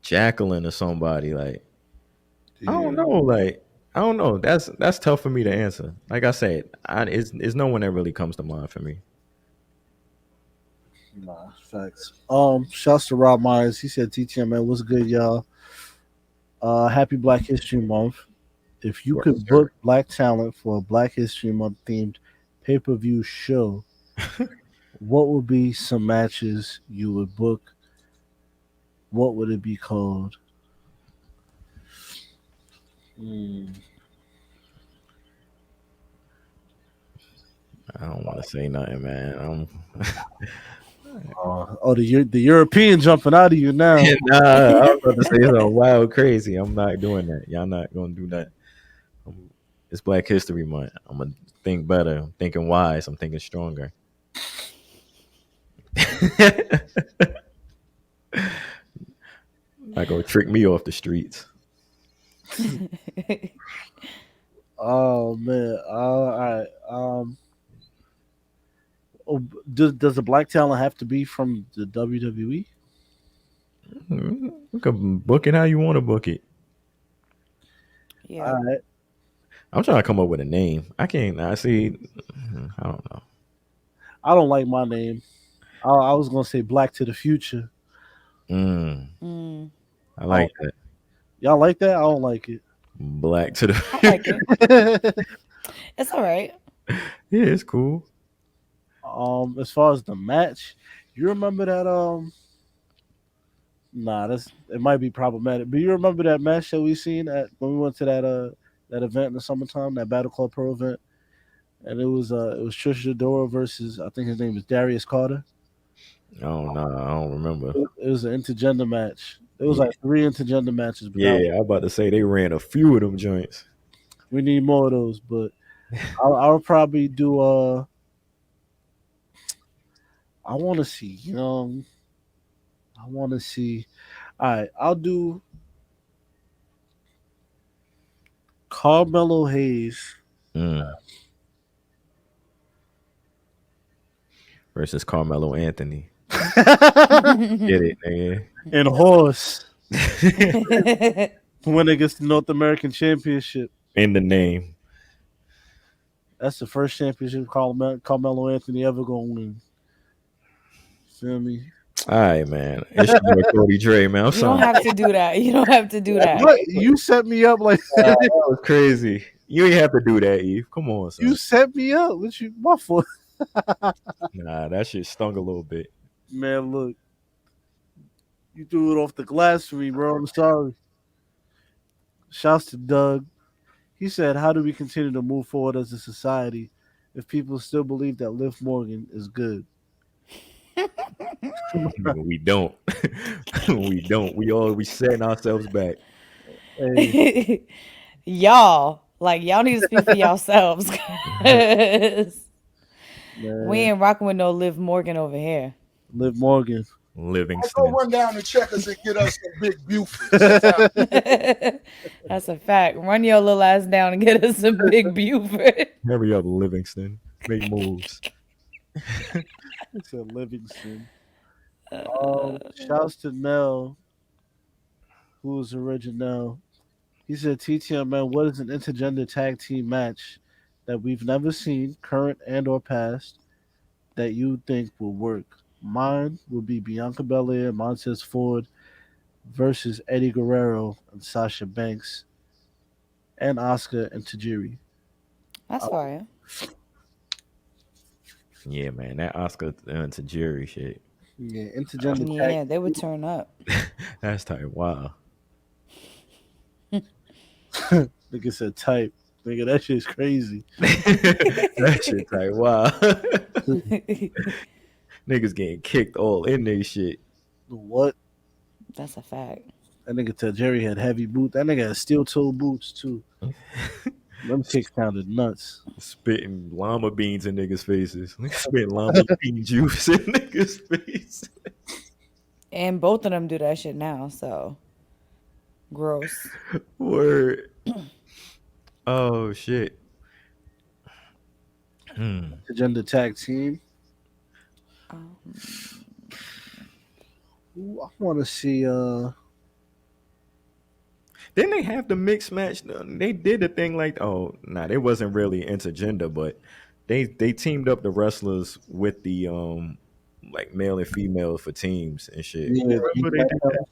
Jacqueline or somebody. Like I don't know. Like I don't know. That's tough for me to answer. Like I said, it's no one that really comes to mind for me. Nah, facts. Shouts to Rob Myers. He said, "TTM man, what's good, y'all? Happy Black History Month. If you could book black talent for a Black History Month themed pay-per-view show, what would be some matches you would book? What would it be called?" I don't want to say nothing, man. The European jumping out of you now. Nah, I was about to say something wild, crazy. I'm not doing that. Y'all not gonna do that. It's Black History Month. I'm gonna think better. I'm thinking wise. I'm thinking stronger. Not gonna trick me off the streets. Oh man! All right. Does the black talent have to be from the WWE? You can book it how you want to book it. Yeah. All right. I'm trying to come up with a name. I can't. I see. I don't know. I don't like my name. I was gonna say Black to the Future. I like that. Y'all like that? I don't like it. Black to the. I like it. It's all right. Yeah, it's cool. As far as the match, you remember that? Nah, it might be problematic. But you remember that match that we seen at when we went to that event in the summertime, that Battle Club Pro event, and it was Trisha Dora versus, I think his name was Darius Carter. Oh no, I don't remember. It was an intergender match. It was like 3 intergender matches. But Yeah, I'm about to say they ran a few of them joints. we need more of those. But I'll probably do. I want to see. I want to see. All right, I'll do Carmelo Hayes versus Carmelo Anthony. Get it, nigga. and Horse when it gets the North American Championship. In the name. That's the first championship Carmelo Anthony ever gonna win. Feel me? All right, man. It's your boy Cody Dre, man. I'm You sorry. don't have to do that. You don't have to do that. What? You set me up like That was crazy. You ain't have to do that, Eve. Come on, son. you set me up. What you what for? Nah, that shit stung a little bit. Man, look. You threw it off the glass for me, bro. I'm sorry. Shouts to Doug. He said, "How do we continue to move forward as a society if people still believe that Liv Morgan is good?" We don't. We don't. We setting ourselves back. Hey, Y'all need to speak for yourselves. 'Cause we ain't rocking with no Liv Morgan over here. Liv Morgan. Go Livingston. run down to Checkers and get us some big Buford. That's a fact. Run your little ass down and get us some big Buford. Hurry up, Livingston. Make moves. It's a Livingston. Shouts to Nell, who is original. He said, "TTM man, what is an intergender tag team match that we've never seen, current and or past, that you think will work? Mine will be Bianca Belair, Montez Ford, versus Eddie Guerrero and Sasha Banks and Asuka and Tajiri. That's fire. Yeah, man, that Oscar to Jerry shit. Yeah, intergender tag. Yeah, they would turn up. That's tight. Wow. Nigga said type. Nigga, that shit's crazy. That shit tight. Wow. Niggas getting kicked all in they shit. What? That's a fact. That nigga Tajiri had heavy boots. That nigga had steel toe boots too. Them kicks sounded nuts. Spitting llama beans in niggas' faces. Spitting llama bean juice in niggas' face. And both of them do that shit now, so gross. Word. Oh shit. Intergender tag team. Ooh, I want to see. Didn't they have the mixed match? They did the thing like, oh, nah, they wasn't really intergender, but they teamed up the wrestlers with the like male and female for teams and shit. Yeah, Remember they did that?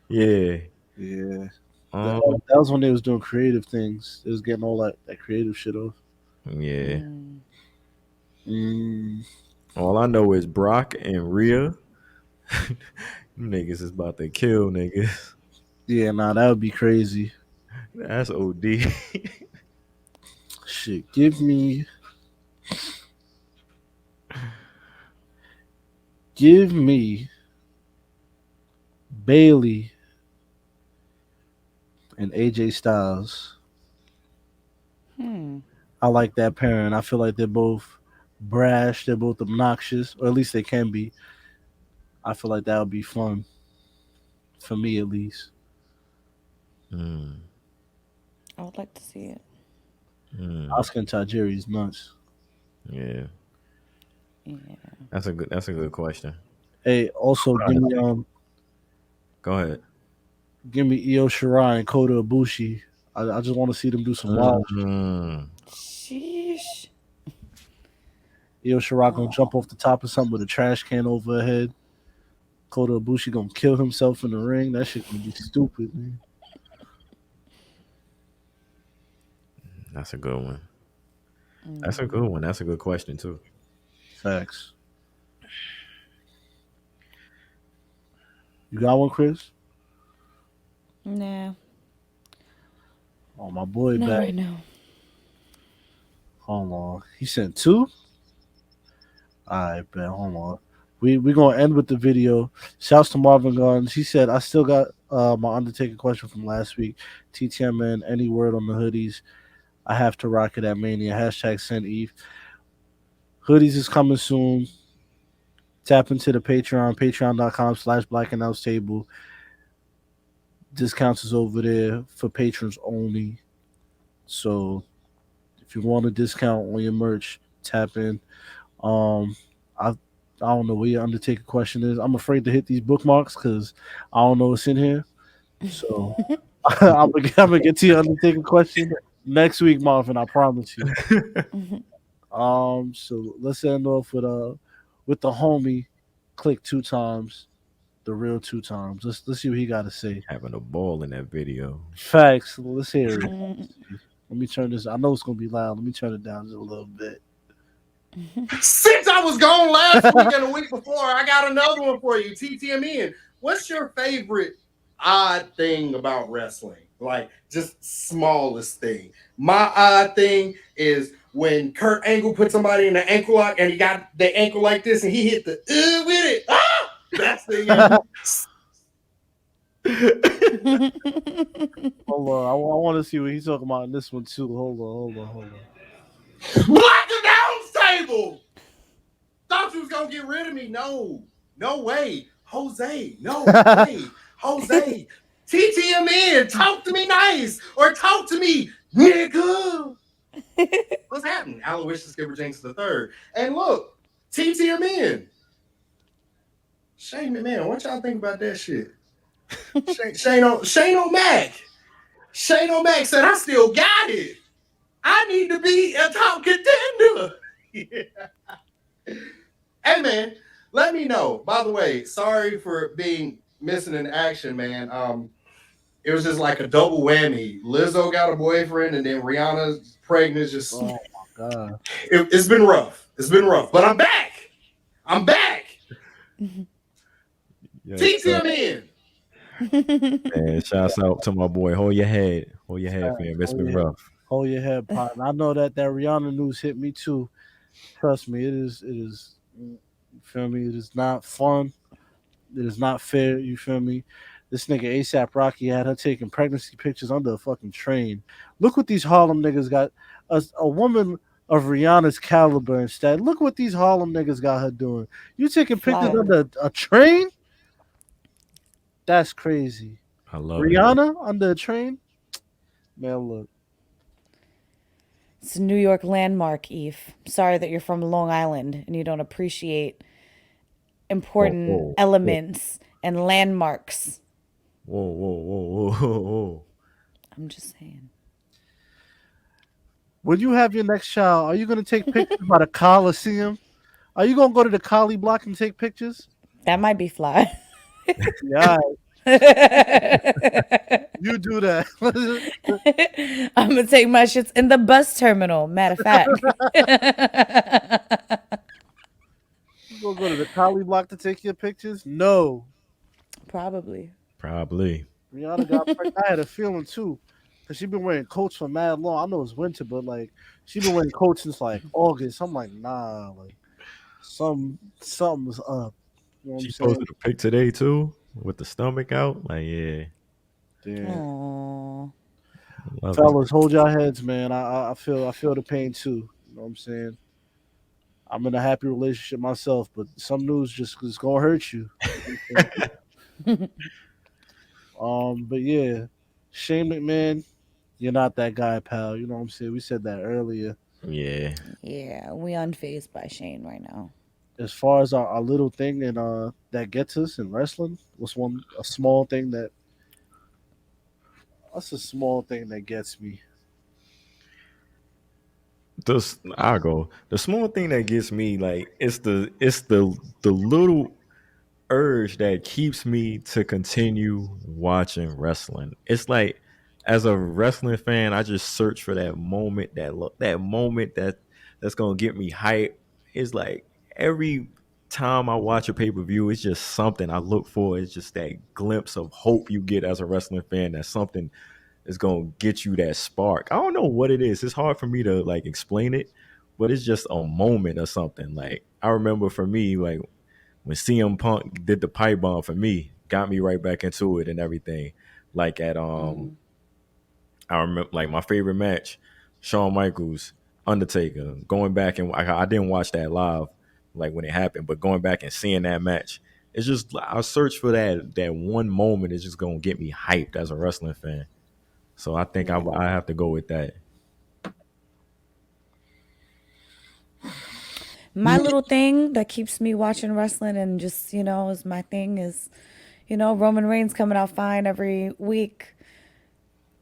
Yeah. Yeah. Um, That was when they was doing creative things. They was getting all that creative shit off. yeah. Mm. All I know is Brock and Rhea. Niggas is about to kill niggas. Yeah, nah, that would be crazy. That's OD. Shit, give me Bailey and AJ Styles. I like that pairing. I feel like they're both brash. They're both obnoxious, or at least they can be. I feel like that would be fun for me, at least. I would like to see it. Oscar and Tajiri is nuts. Yeah. Yeah. That's a good question. Hey, also give me Go ahead. give me Io Shirai and Kota Ibushi. I just want to see them do some wild. Sheesh. Io Shirai gonna jump off the top of something with a trash can over her head. Kota Ibushi gonna kill himself in the ring. That shit gonna be stupid, man. That's a good one. That's a good one. That's a good question too. Facts. You got one, Chris? Nah. Oh, my boy Not back. right now. Hold on. He sent two? Alright, bet. Hold on. We gonna end with the video. Shouts to Marvin Guns. He said, I still got my Undertaker question from last week. TTM man, any word on the hoodies? I have to rock it at Mania. Hashtag send Eve. Hoodies is coming soon. Tap into the Patreon, patreon.com/Black Announce Table. Discounts is over there for patrons only. So if you want a discount on your merch, tap in. I don't know where your Undertaker question is. I'm afraid to hit these bookmarks because I don't know what's in here. So I'm gonna get to your Undertaker question next week, Marvin. I promise you. So let's end off with the homie. Click 2 times, the real 2 times. Let's see what he got to say. Having a ball in that video. Facts. Let's hear it. Let me turn this. I know it's gonna be loud. Let me turn it down just a little bit. Since I was gone last week and the week before, I got another one for you. TTMN. What's your favorite odd thing about wrestling? Like, just smallest thing. My odd thing is when Kurt Angle put somebody in the ankle lock and he got the ankle like this and he hit the with it. Ah! Best thing ever. Hold on. I want to see what he's talking about in this one too. Hold on. Black Announce Table. Thought you was gonna get rid of me. No way. Jose. No way. Jose. TTMN. Talk to me nice. Or talk to me, nigga. What's happening? Aloysius Skipper Jenks III. And look, TTMN. Shane McMahon, what y'all think about that shit? Shane O'Mac. Shane O'Mac said, I still got it. I need to be a top contender. Yeah. Hey, man, let me know. By the way, sorry for being missing in action, man. It was just like a double whammy. Lizzo got a boyfriend, and then Rihanna's pregnant. Just Oh my god. it's been rough. It's been rough, but I'm back. I'm back. Yeah, TT, I'm in. man, shouts out to my boy. Hold your head, fam. It's been rough. Hold your head, partner. I know that Rihanna news hit me too. Trust me, it is. You feel me? It is not fun. It is not fair. You feel me? This nigga ASAP Rocky had her taking pregnancy pictures under a fucking train. Look what these Harlem niggas got. A woman of Rihanna's caliber instead. Look what these Harlem niggas got her doing. You taking pictures Fly. under a train? That's crazy. I love it. Rihanna under a train? Man, look. It's a New York landmark, Eve. Sorry that you're from Long Island and you don't appreciate important Whoa. elements and landmarks. Whoa. I'm just saying. When you have your next child, are you going to take pictures by the Coliseum? Are you going to go to the Collie Block and take pictures? That might be fly. Yeah. You do that. I'm going to take my shits in the bus terminal, matter of fact. You going to go to the Collie Block to take your pictures? No. Probably. Rihanna got pregnant. I had a feeling too. Because she been wearing coats for mad long. I know it's winter, but like she been wearing coats since like August. I'm like, nah, like something's up. You know what She I'm saying? posted a pic today too with the stomach out. Like, yeah. Damn. Aww. Love Fellas, hold your heads, man. I feel the pain too. You know what I'm saying? I'm in a happy relationship myself, but some news just is gonna hurt you. But yeah, Shane McMahon, you're not that guy, pal. You know what I'm saying? We said that earlier. Yeah. Yeah, we unfazed by Shane right now. As far as our little thing and that gets us in wrestling, a small thing that's a small thing that gets me. I'll go. The small thing that gets me, like, it's the little urge that keeps me to continue watching wrestling. It's like, as a wrestling fan, I just search for that moment, that moment that's gonna get me hype. It's like every time I watch a pay-per-view, it's just something I look for. It's just that glimpse of hope you get as a wrestling fan, that something is gonna get you that spark. I don't know what it is. It's hard for me to like explain it, but it's just a moment or something. Like, I remember for me, like, when CM Punk did the pipe bomb for me, got me right back into it and everything. Like at I remember like my favorite match, Shawn Michaels, Undertaker. Going back and I didn't watch that live, like when it happened, but going back and seeing that match, it's just I search for that one moment. Is just gonna get me hyped as a wrestling fan. So I think I have to go with that. My little thing that keeps me watching wrestling and just, is my thing is, Roman Reigns coming out fine every week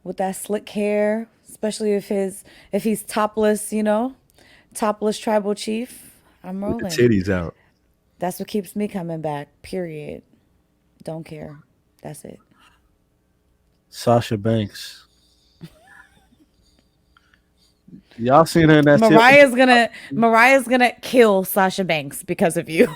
with that slick hair, especially if he's topless, topless tribal chief. I'm rolling. With the titties out. That's what keeps me coming back. Period. Don't care. That's it. Sasha Banks. Y'all seen her in that Mariah's gonna kill Sasha Banks because of you.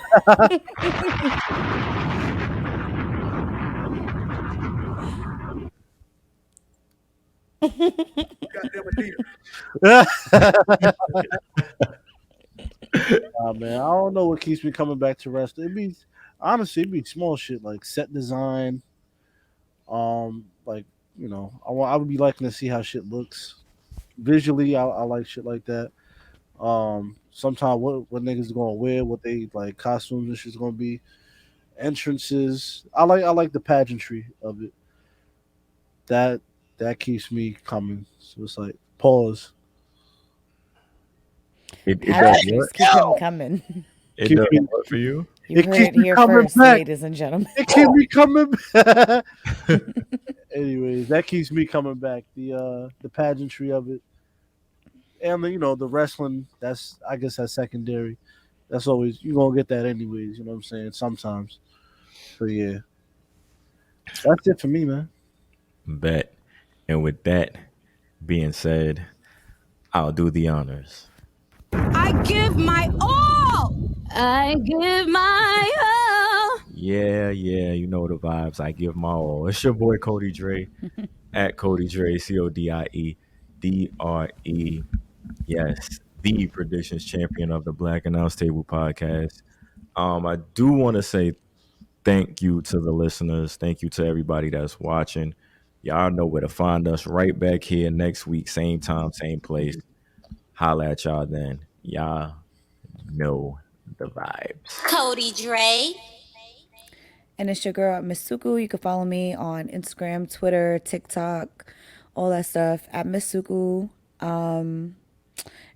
Man, I don't know what keeps me coming back to wrestling. It'd be small shit like set design. Like, I would be liking to see how shit looks visually. I like shit like that. Sometimes what niggas gonna wear, what they like costumes and shit's gonna be, entrances. I like the pageantry of it. That keeps me coming. So it's like pause. It Pageantries does keep him coming. It does what for you? You heard it here first, ladies and gentlemen. It keeps me coming back. Anyways, that keeps me coming back. The pageantry of it. And the wrestling, I guess that's secondary. That's always, you're gonna get that anyways, you know what I'm saying? Sometimes. So yeah. That's it for me, man. Bet. And with that being said, I'll do the honors. I give my all. I give my all. Yeah, you know the vibes. I give my all. It's your boy Cody Dre at Cody Dre, CODIEDRE. Yes, the predictions champion of the Black Announce Table podcast. I do want to say thank you to the listeners. Thank you to everybody that's watching. Y'all know where to find us right back here next week, same time, same place. Holla at y'all then. Y'all know the vibes. Cody Dre. And it's your girl, Misuku. You can follow me on Instagram, Twitter, TikTok, all that stuff at Misuku.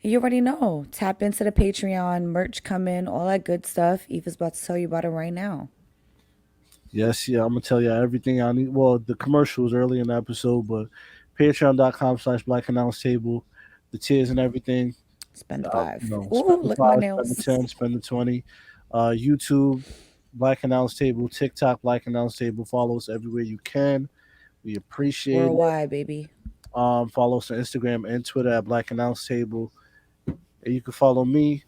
You already know. Tap into the Patreon, merch coming, all that good stuff. Eva's about to tell you about it right now. Yes, yeah, I'm gonna tell you everything I need. Well, the commercials early in the episode, but patreon.com/Black Announce Table, the tiers and everything. Spend the $5. Spend Ooh, the look at my 5, nails. spend the 10, spend the 20. YouTube, Black Announce Table, TikTok, Black Announce Table. Follow us everywhere you can. We appreciate Worldwide, baby. Follow us on Instagram and Twitter at Black Announce Table. And you can follow me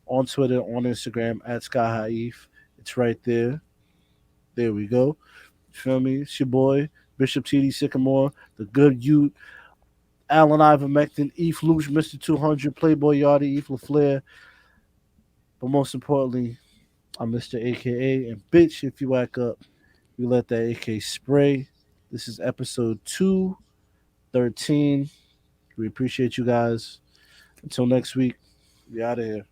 on Twitter, on Instagram at Sky High Eve. It's right there. There we go. Feel me? It's your boy, Bishop TD Sycamore, the good youth, Allen Ivermectin, Eve Luch, Mr. 200, Playboy Yardie, Eve LaFleur. But most importantly, I'm Mr. AKA. And bitch, if you whack up, we let that AK spray. This is episode 213. We appreciate you guys. Until next week, we out of here.